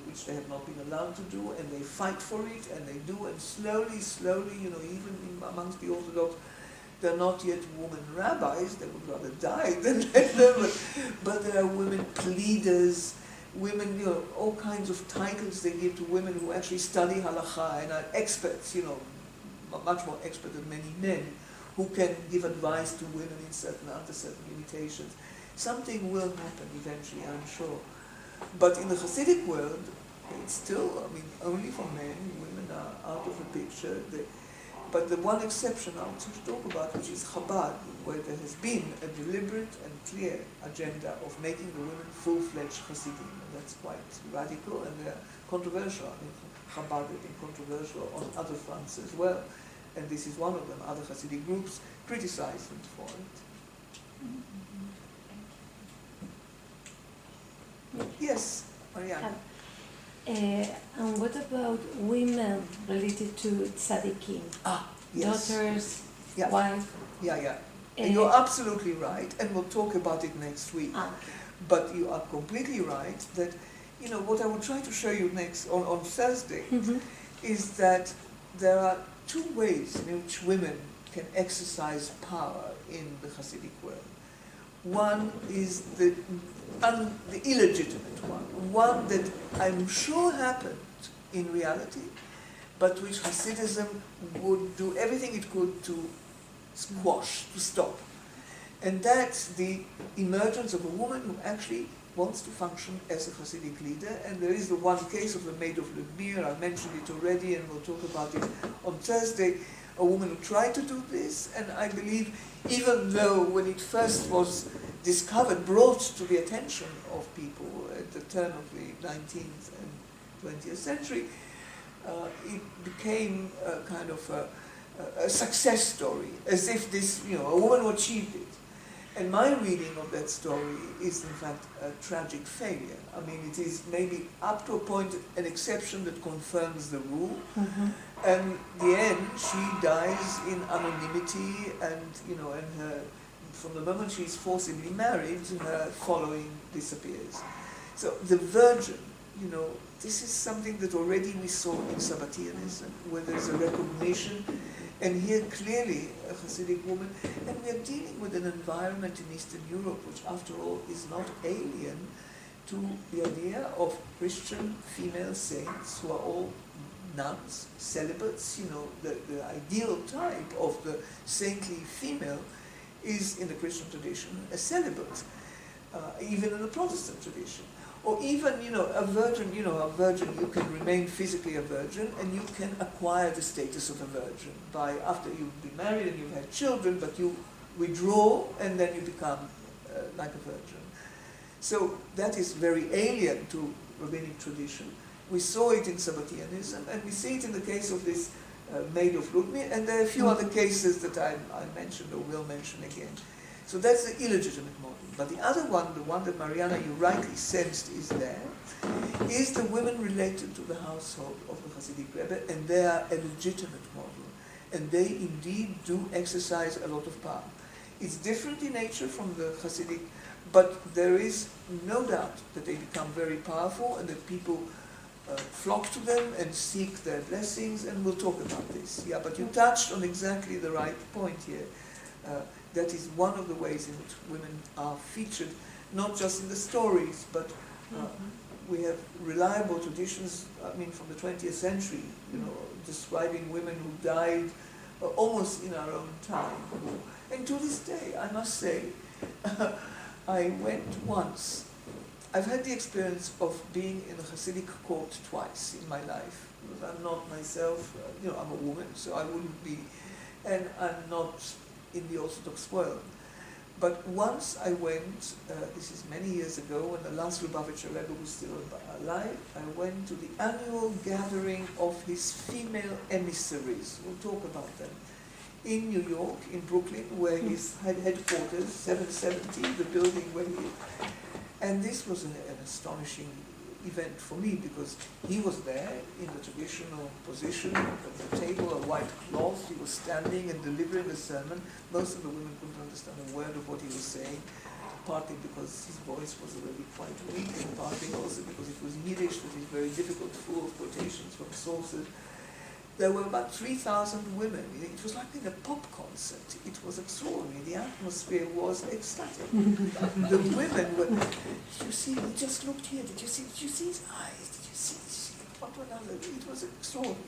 which they have not been allowed to do, and they fight for it, and they do, and slowly, even amongst the Orthodox, they're not yet women rabbis, they would rather die than let them, but there are women pleaders, women, all kinds of titles they give to women who actually study halakha and are experts, much more expert than many men, who can give advice to women under certain limitations. Something will happen eventually, I'm sure. But in the Hasidic world, it's still, only for men, women are out of the picture. But the one exception I'll talk about, which is Chabad, where there has been a deliberate and clear agenda of making the women full-fledged Hasidim. And that's quite radical, and they're controversial. Chabad has been controversial on other fronts as well. And this is one of them. Other Hasidic groups criticize them for it. Yes, Marianne. And what about women related to tzaddikim? Yes. Daughters, Yeah. wife? Yeah. And you're absolutely right, and we'll talk about it next week. Okay. But you are completely right that, what I will try to show you on Thursday, is that there are two ways in which women can exercise power in the Hasidic world. One is the illegitimate one that I'm sure happened in reality, but which Hasidism would do everything it could to squash, to stop. And that's the emergence of a woman who actually wants to function as a Hasidic leader. And there is the one case of the maid of Ludmir, I mentioned it already, and we'll talk about it on Thursday, a woman who tried to do this, and I believe, even though when it first was discovered, brought to the attention of people at the turn of the 19th and 20th century, it became a kind of a success story, as if this, a woman who achieved it. And my reading of that story is, in fact, a tragic failure. It is maybe up to a point an exception that confirms the rule. And in the end, she dies in anonymity, and from the moment she is forcibly married, her following disappears. So the virgin, this is something that already we saw in Sabbatianism, where there's a recognition. And here clearly a Hasidic woman, and we are dealing with an environment in Eastern Europe which after all is not alien to the idea of Christian female saints who are all nuns, celibates. The ideal type of the saintly female is in the Christian tradition a celibate, even in the Protestant tradition. Or even, a virgin, you can remain physically a virgin, and you can acquire the status of a virgin after you've been married and you've had children, but you withdraw and then you become like a virgin. So that is very alien to rabbinic tradition. We saw it in Sabbatianism, and we see it in the case of this maid of Ludmir, and there are a few other cases that I mentioned or will mention again. So that's the illegitimate model. But the other one, the one that Mariana, you rightly sensed is there, is the women related to the household of the Hasidic Rebbe, and they are a legitimate model. And they indeed do exercise a lot of power. It's different in nature from the Hasidic, but there is no doubt that they become very powerful and that people flock to them and seek their blessings, and we'll talk about this. Yeah, but you touched on exactly the right point here. That is one of the ways in which women are featured, not just in the stories, but we have reliable traditions, from the 20th century, describing women who died almost in our own time. And to this day, I must say, I went once. I've had the experience of being in a Hasidic court twice in my life. I'm not myself, I'm a woman, so I wouldn't be, and I'm not in the Orthodox world. But once I went, this is many years ago, when the last Lubavitcher Rebbe was still alive, I went to the annual gathering of his female emissaries. We'll talk about them. In New York, in Brooklyn, where his headquarters, 770, the building where he... And this was an astonishing event for me, because he was there in the traditional position at the table, a white cloth, he was standing and delivering a sermon. Most of the women couldn't understand a word of what he was saying, partly because his voice was already quite weak, and partly also because it was Yiddish, that is very difficult, full of quotations from sources. There were about 3,000 women. It was like in a pop concert. It was extraordinary. The atmosphere was ecstatic. The women were, did you see, he just looked here, did you see his eyes, did you see one to another? It was extraordinary.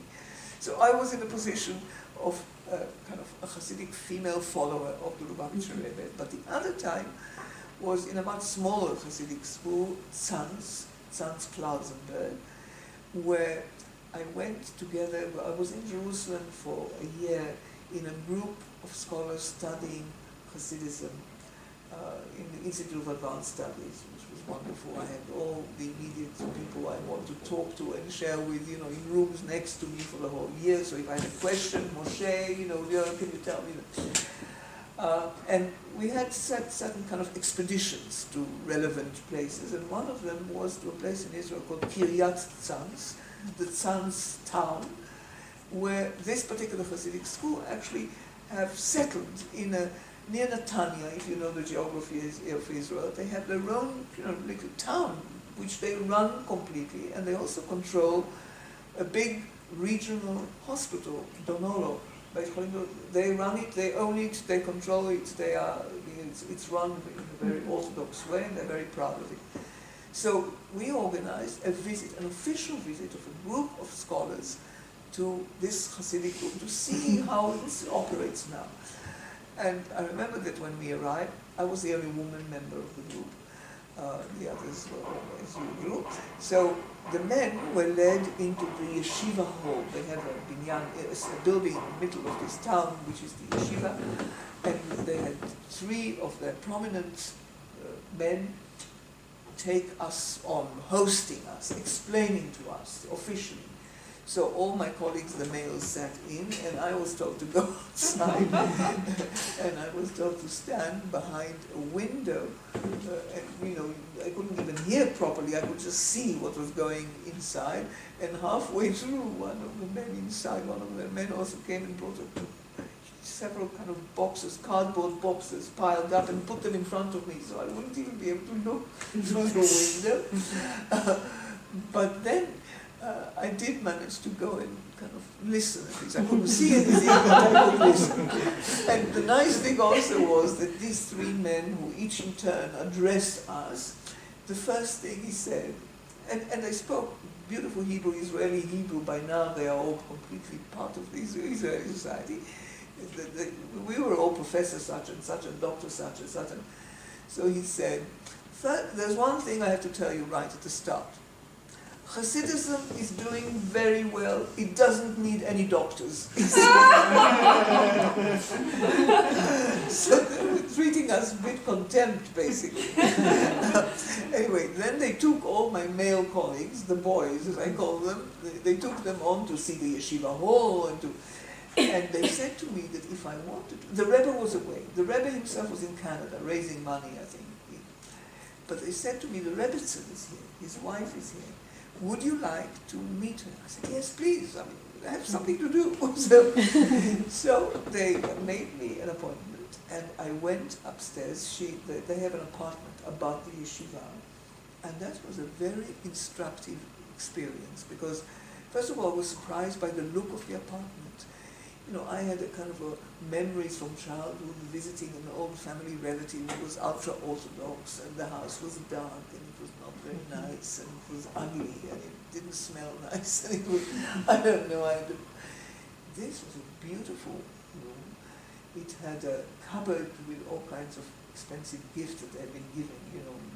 So I was in a position of kind of a Hasidic female follower of the Lubavitcher Rebbe, but the other time was in a much smaller Hasidic school, Tzanz Klausenberg, where I went together, I was in Jerusalem for a year in a group of scholars studying Hasidism in the Institute of Advanced Studies, which was wonderful. I had all the immediate people I want to talk to and share with, in rooms next to me for the whole year. So if I had a question, Moshe, can you tell me? And we had certain kind of expeditions to relevant places, and one of them was to a place in Israel called Kiryat Tzanz, the Tzanz town, where this particular Hasidic school actually have settled in near Netanya, if you know the geography of Israel. They have their own little town, which they run completely, and they also control a big regional hospital, Donolo. They run it, they own it, they control it, it's run in a very orthodox way, and they're very proud of it. So we organized a visit, an official visit of a group of scholars to this Hasidic group to see how it operates now. And I remember that when we arrived, I was the only woman member of the group. The others were as usual. So the men were led into the yeshiva hall. They have a binyan, a building in the middle of this town, which is the yeshiva. And they had three of their prominent men take us on, hosting us, explaining to us officially. So all my colleagues, the males, sat in, and I was told to go outside, and I was told to stand behind a window, and I couldn't even hear properly. I could just see what was going inside, and halfway through, one of the men inside, one of the men also came and brought several kind of boxes, cardboard boxes piled up, and put them in front of me, so I wouldn't even be able to look through the window. But then I did manage to go and kind of listen at least. I couldn't see anything, but I could listen. And the nice thing also was that these three men, who each in turn addressed us, the first thing he said, and they spoke beautiful Hebrew, Israeli Hebrew. By now they are all completely part of the Israeli society. We were all Professor such and such and Doctor such and such. And so he said, there's one thing I have to tell you right at the start. Hasidism is doing very well. It doesn't need any doctors. So they were treating us with contempt, basically. Anyway, then they took all my male colleagues, the boys, as I call them, they took them on to see the yeshiva hall, and they said to me that if I wanted to, the Rebbe was away. The Rebbe himself was in Canada, raising money, I think. But they said to me, the Rebbetzin is here, his wife is here. Would you like to meet her? I said, yes, please. I mean, I have something to do. So they made me an appointment, and I went upstairs. They have an apartment above the yeshiva, and that was a very instructive experience, because first of all, I was surprised by the look of the apartment. I had a kind of memories from childhood visiting an old family relative who was ultra-Orthodox, and the house was dark, and it was not very nice, and it was ugly, and it didn't smell nice, and it was, I don't know, this was a beautiful room. It had a cupboard with all kinds of expensive gifts that had been given,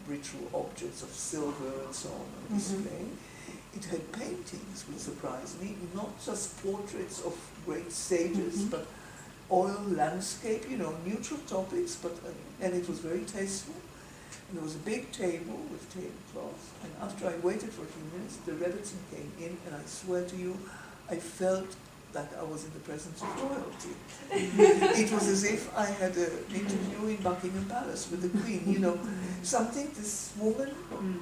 ritual objects of silver and so on display. It had paintings, which surprised me, not just portraits of great sages, but oil landscape, you know, neutral topics, but and it was very tasteful. And there was a big table with tablecloth, and after I waited for a few minutes, the Rebbetzin came in, and I swear to you, I felt that I was in the presence of royalty. It was as if I had an interview in Buckingham Palace with the Queen, you know, something this woman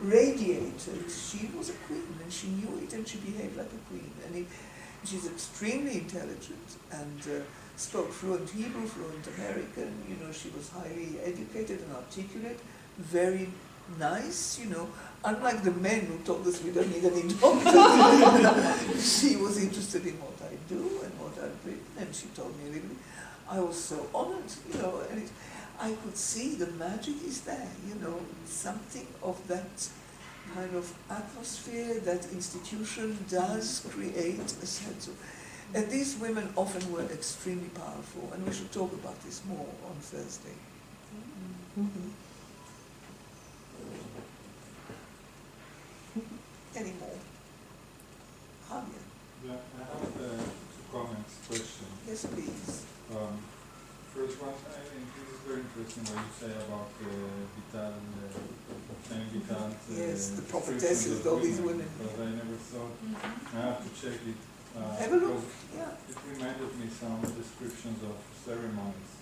radiated. She was a queen, and she knew it, and she behaved like a queen. And she's extremely intelligent, and spoke fluent Hebrew, fluent American, you know, she was highly educated and articulate, very nice, you know, unlike the men who told us we don't need any doctor. She was interested in what I do and what I've written, and she told me a little bit. I was so honored, you know, and I could see the magic is there, you know, something of that kind of atmosphere that institution does create a sense of. And these women often were extremely powerful, and we should talk about this more on Thursday. Mm-hmm. Any more? Javier? Yeah, I have two comments, questions. Yes, please. First one, I think this is very interesting what you say about Vital, yes, the prophetesses, all these women. Because I never thought, I have to check it. Have a look, yeah. It reminded me some descriptions of ceremonies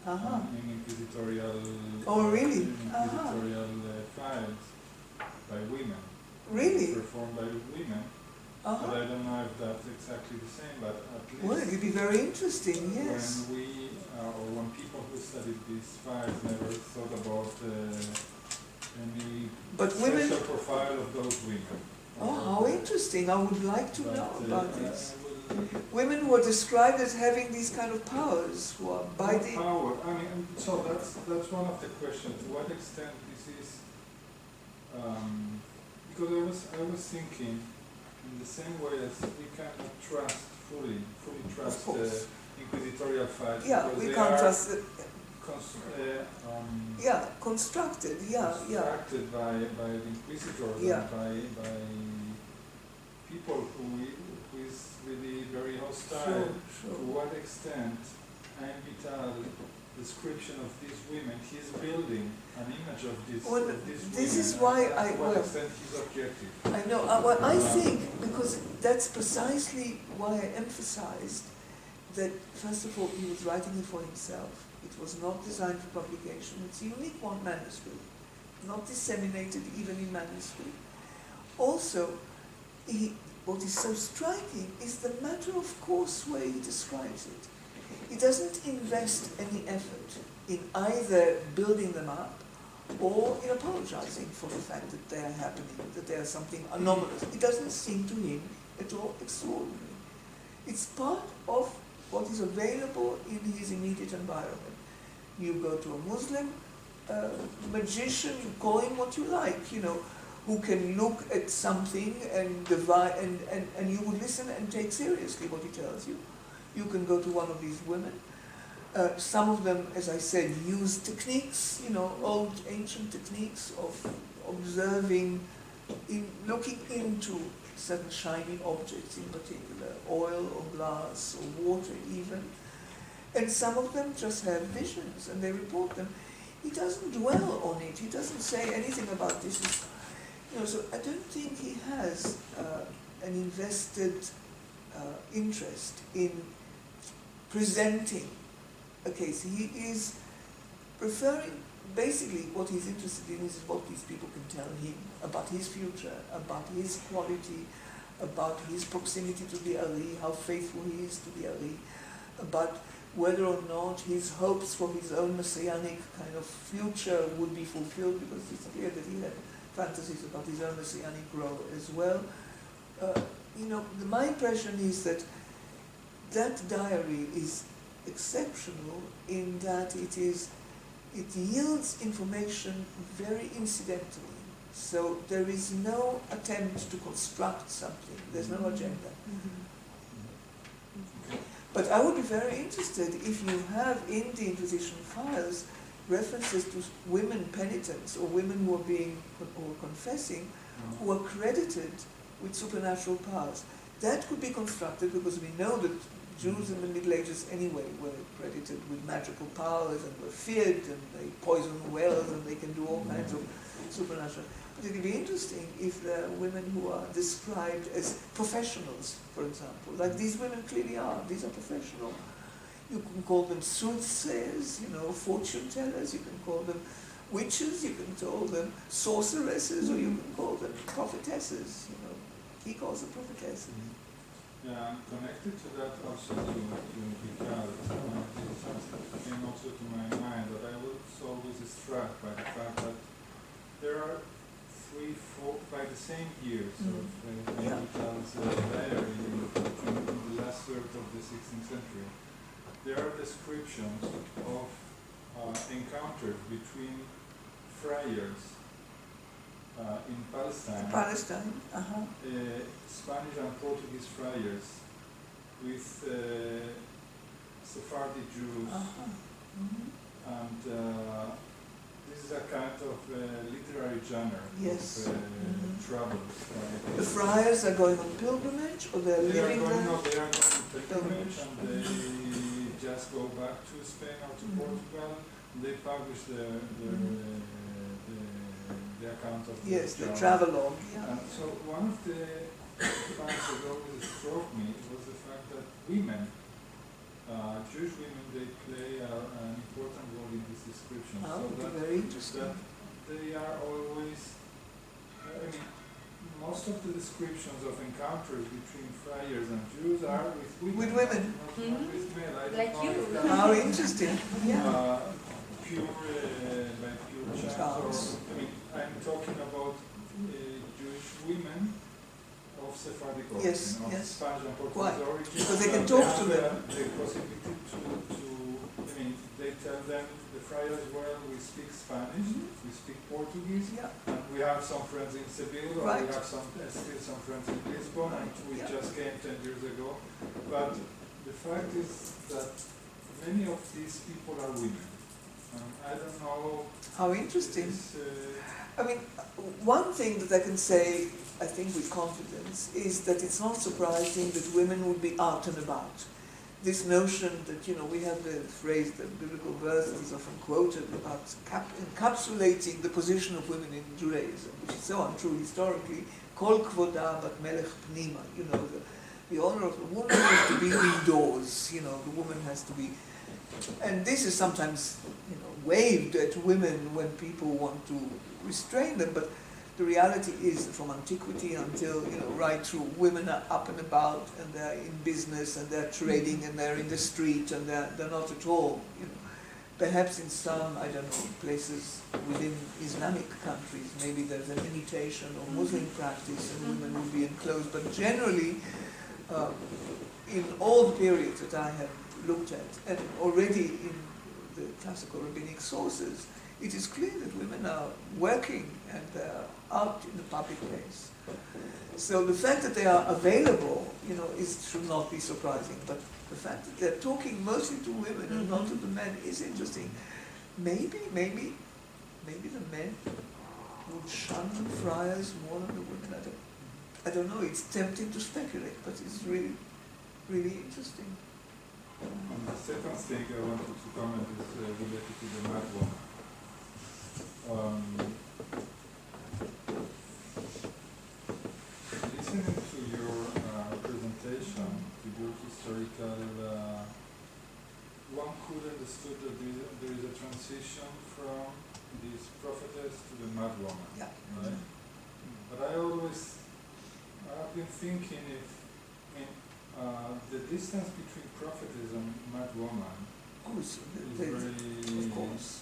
in inquisitorial, oh, really? inquisitorial files by women. Really? Performed by women. But I don't know if that's exactly the same, but at least... Well, it'd be very interesting, yes. When we, or when people who studied these files never thought about any special profile of those women. Oh, how interesting. I would like to know about this. Women who are described as having these kind of powers, who are by the... Power, I mean, so that's one of the questions. To what extent this is... because I was thinking, in the same way as we cannot fully trust inquisitorial files. Yeah, we can't trust it. Constructed by the inquisitors and by people who is really very hostile. Sure. To what extent Ein Vital description of these women, he's building an image of these women. This is why to what extent he's objective. I know. Well, I think because that's precisely why I emphasized that first of all he was writing it for himself. It was not designed for publication. It's a unique one manuscript, not disseminated even in manuscript. Also, what is so striking is the matter-of-course way he describes it. He doesn't invest any effort in either building them up or in apologizing for the fact that they are happening, that they are something anomalous. It doesn't seem to him at all extraordinary. It's part of what is available in his immediate environment. You go to a Muslim magician, you call him what you like, you know, who can look at something and divide, and you would listen and take seriously what he tells you. You can go to one of these women. Some of them, as I said, use techniques, you know, old ancient techniques of observing, looking into certain shiny objects in particular, oil or glass or water even. And some of them just have visions and they report them. He doesn't dwell on it. He doesn't say anything about this. You know, so I don't think he has an invested interest in presenting a case. He is preferring, basically what he's interested in is what these people can tell him about his future, about his quality, about his proximity to the Ali, how faithful he is to the Ali, about whether or not his hopes for his own messianic kind of future would be fulfilled, because it's clear that he had fantasies about his own messianic role as well. You know, my impression is that that diary is exceptional in that it yields information very incidentally. So there is no attempt to construct something. There's no agenda. But I would be very interested if you have in the Inquisition files references to women penitents or women who are being or confessing who are credited with supernatural powers. That could be constructed because we know that Jews in the Middle Ages anyway were credited with magical powers and were feared, and they poison wells and they can do all kinds of supernatural. But it would be interesting if there are women who are described as professionals, for example, like these women clearly are. These are professional. You can call them soothsayers, fortune tellers. You can call them witches. You can call them sorceresses, or you can call them prophetesses. He calls them prophetesses. Yeah, connected to that also to Vicar, came also to my mind that I was always struck by the fact that there are 3, 4, by the same years of Medical's diary in the last third of the 16th century. There are descriptions of encounters between friars in Palestine, Spanish and Portuguese friars with Sephardi Jews, and this is a kind of literary genre of travels. Right? The friars are going on pilgrimage, or they're living there? They are going on pilgrimage, and they just go back to Spain or to Portugal. And they publish the account of the travelogue. Yeah. And so one of the facts that always struck me was the fact that women, Jewish women, they play an important role in this description. Oh, so that, very interesting. That they are always, most of the descriptions of encounters between friars and Jews are with women. With women. Not with men. Like you. How interesting. Pure chance. I'm talking about Jewish women of Sephardic origin, of Spanish and Portuguese origin. Because they can talk to them. The possibility they tell them, the friars, well, we speak Spanish, we speak Portuguese, and we have some friends in Seville, or we have still some friends in Lisbon, and we just came 10 years ago. But the fact is that many of these people are women. I don't know. How interesting. One thing that I can say, I think with confidence, is that it's not surprising that women would be out and about. This notion that, we have the phrase that biblical verse is often quoted about encapsulating the position of women in Judaism, which is so untrue historically, kol kvoda bat melech pnima, the honor of the woman has to be indoors, the woman has to be. And this is sometimes, waved at women when people want to restrain them, but the reality is that from antiquity until, right through, women are up and about, and they're in business, and they're trading, and they're in the street, and they're not at all, Perhaps in some, places within Islamic countries, maybe there's an imitation of Muslim practice, and women will be enclosed, but generally, in all the periods that I have looked at, and already in the classical rabbinic sources, it is clear that women are working and they're out in the public place. So the fact that they are available, should not be surprising. But the fact that they're talking mostly to women and not to the men is interesting. Maybe the men would shun the friars more than the women. I don't know. It's tempting to speculate, but it's really, really interesting. And the second thing I wanted to comment is related to the Madwoman. Listening to your presentation, to your historical, one could understand that there is a transition from this prophetess to the Madwoman. Yeah. Right? But I've been thinking the distance between prophetess and Madwoman is very... Of course,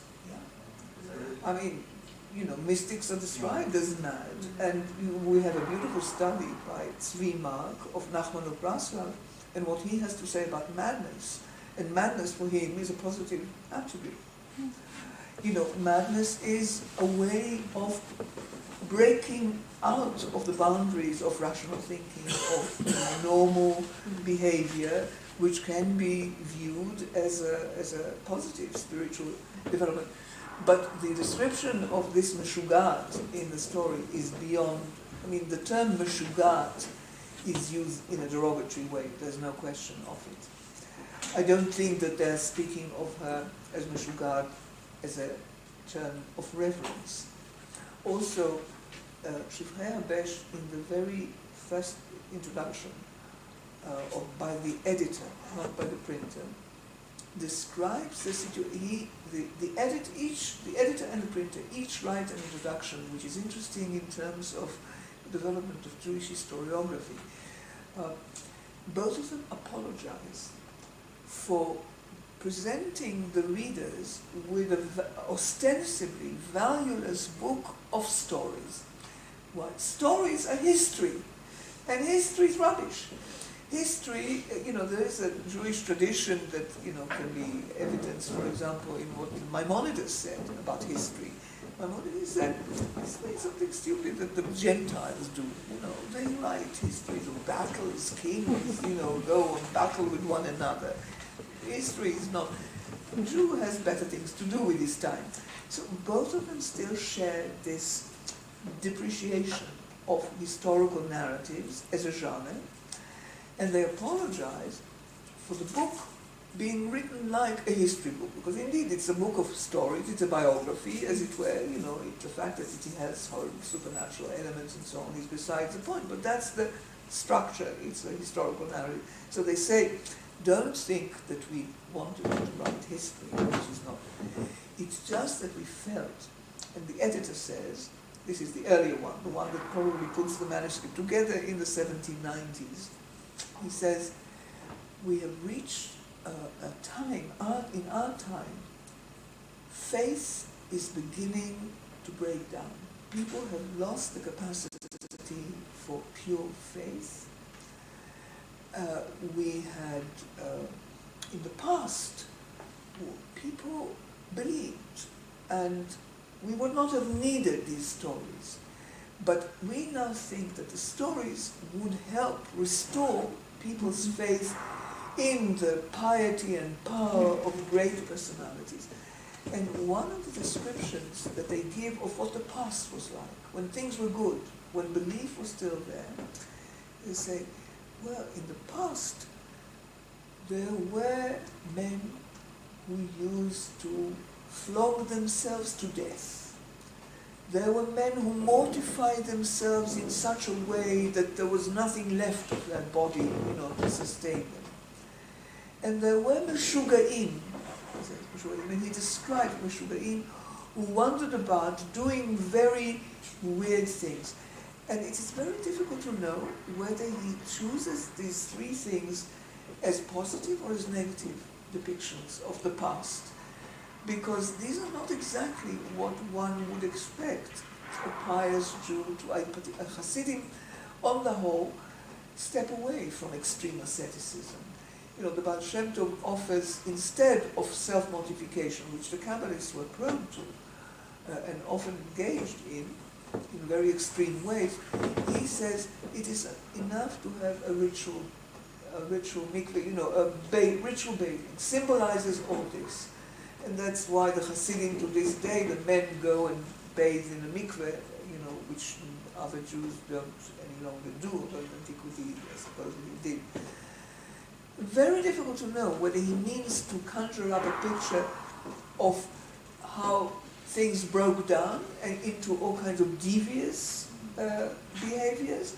mystics are described as mad, and we have a beautiful study by Tzvi Mark of Nachman of Braslav, and what he has to say about madness. And madness for him is a positive attribute. Madness is a way of breaking out of the boundaries of rational thinking, of normal behavior, which can be viewed as a positive spiritual development. But the description of this meshugat in the story is beyond. The term meshugat is used in a derogatory way. There's no question of it. I don't think that they're speaking of her as Meshugad as a term of reverence. Also, Shifrei Habesh, in the very first introduction, or by the editor, not by the printer, describes the situation. The editor and the printer each write an introduction which is interesting in terms of the development of Jewish historiography. Both of them apologize for presenting the readers with an ostensibly valueless book of stories. Why? Stories are history, and history is rubbish. History, there is a Jewish tradition that, can be evidenced, for example, in what Maimonides said about history. Maimonides said, history is something stupid that the Gentiles do. They write histories of battles, kings, go and battle with one another. History is not. A Jew has better things to do with his time. So both of them still share this depreciation of historical narratives as a genre, and they apologize for the book being written like a history book, because indeed it's a book of stories, it's a biography, as it were, the fact that it has horrible supernatural elements and so on is besides the point, but that's the structure, it's a historical narrative. So they say, don't think that we wanted to write history, which is not. It's just that we felt, and the editor says, this is the earlier one, the one that probably puts the manuscript together in the 1790s. He says, we have reached a time, in our time, faith is beginning to break down. People have lost the capacity for pure faith. We had, in the past, people believed, and we would not have needed these stories. But we now think that the stories would help restore people's faith in the piety and power of great personalities. And one of the descriptions that they give of what the past was like, when things were good, when belief was still there, they say, well, in the past, there were men who used to flog themselves to death. There were men who mortified themselves in such a way that there was nothing left of their body, to sustain them. And there were Meshugaim, and he described Meshugaim, who wandered about doing very weird things. And it is very difficult to know whether he chooses these three things as positive or as negative depictions of the past, because these are not exactly what one would expect a pious Jew to, a Hasidim, on the whole, step away from extreme asceticism. The Baal Shem Tov offers, instead of self-mortification, which the Kabbalists were prone to and often engaged in very extreme ways, he says it is enough to have a ritual mikveh, ritual bathing, symbolizes all this. And that's why the Hasidim to this day, the men go and bathe in a mikveh, which other Jews don't any longer do, although in antiquity I suppose they did. Very difficult to know whether he means to conjure up a picture of how things broke down and into all kinds of devious behaviors,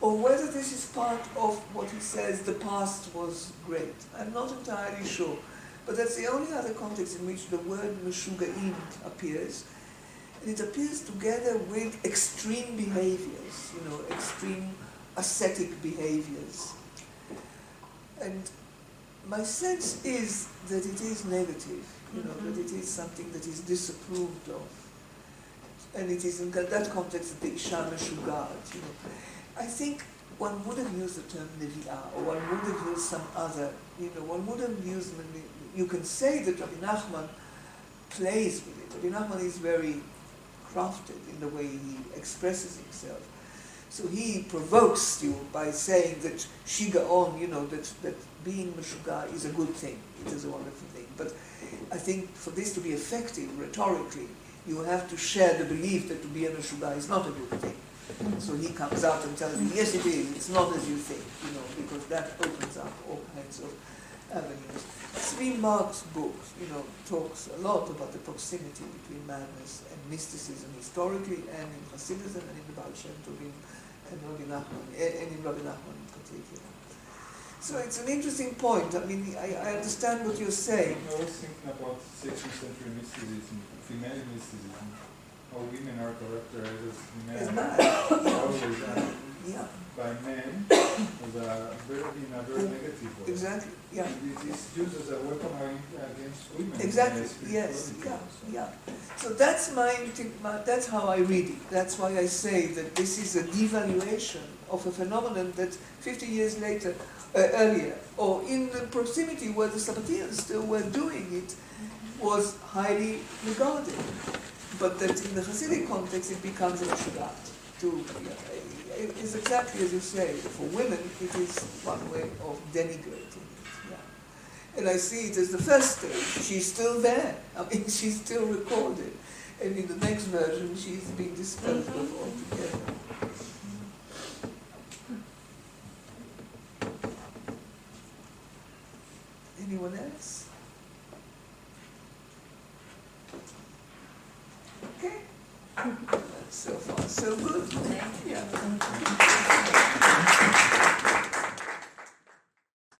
or whether this is part of what he says the past was great. I'm not entirely sure. But that's the only other context in which the word Meshugaim appears. And it appears together with extreme behaviors, extreme ascetic behaviors. And my sense is that it is negative, that it is something that is disapproved of. And it is in that context that the Isha Meshugad, I think one would have used the term Nevi'ah, or one would have used some other, one would have used, you can say that Rabbi Nachman plays with it. Rabbi Nachman is very crafted in the way he expresses himself. So he provokes you by saying that Shigaon, that being Meshuga is a good thing. It is a wonderful thing. But I think for this to be effective rhetorically, you have to share the belief that to be a Meshuga is not a good thing. So he comes out and tells you, yes it is, it's not as you think, because that opens up all kinds of avenues. 3 Mark's books, talks a lot about the proximity between madness and mysticism historically, and in Hasidism, and in the Baal Shem Tov, and Rabbi Nachman, and in Rabbi Nachman in particular. So it's an interesting point. I mean, I understand what you're saying. I was thinking about 16th century mysticism, female mysticism, how women are characterized as It's female, mad. always Yeah, by men as in a very negative way. exactly. Yeah. It is used as a weapon against women. Exactly. Yes. Yeah. Yeah. So that's that's how I read it. That's why I say that this is a devaluation of a phenomenon that 50 years later, earlier, or in the proximity where the Sabbatians still were doing it, was highly regarded. But that in the Hasidic context, it becomes a shudat. It is exactly as you say. For women, it is one way of denigrating it. Yeah. And I see it as the first stage. She's still there. I mean, she's still recorded. And in the next version, she's being disposed of altogether. Anyone else? Okay. So far, so good. Thank you. Yeah.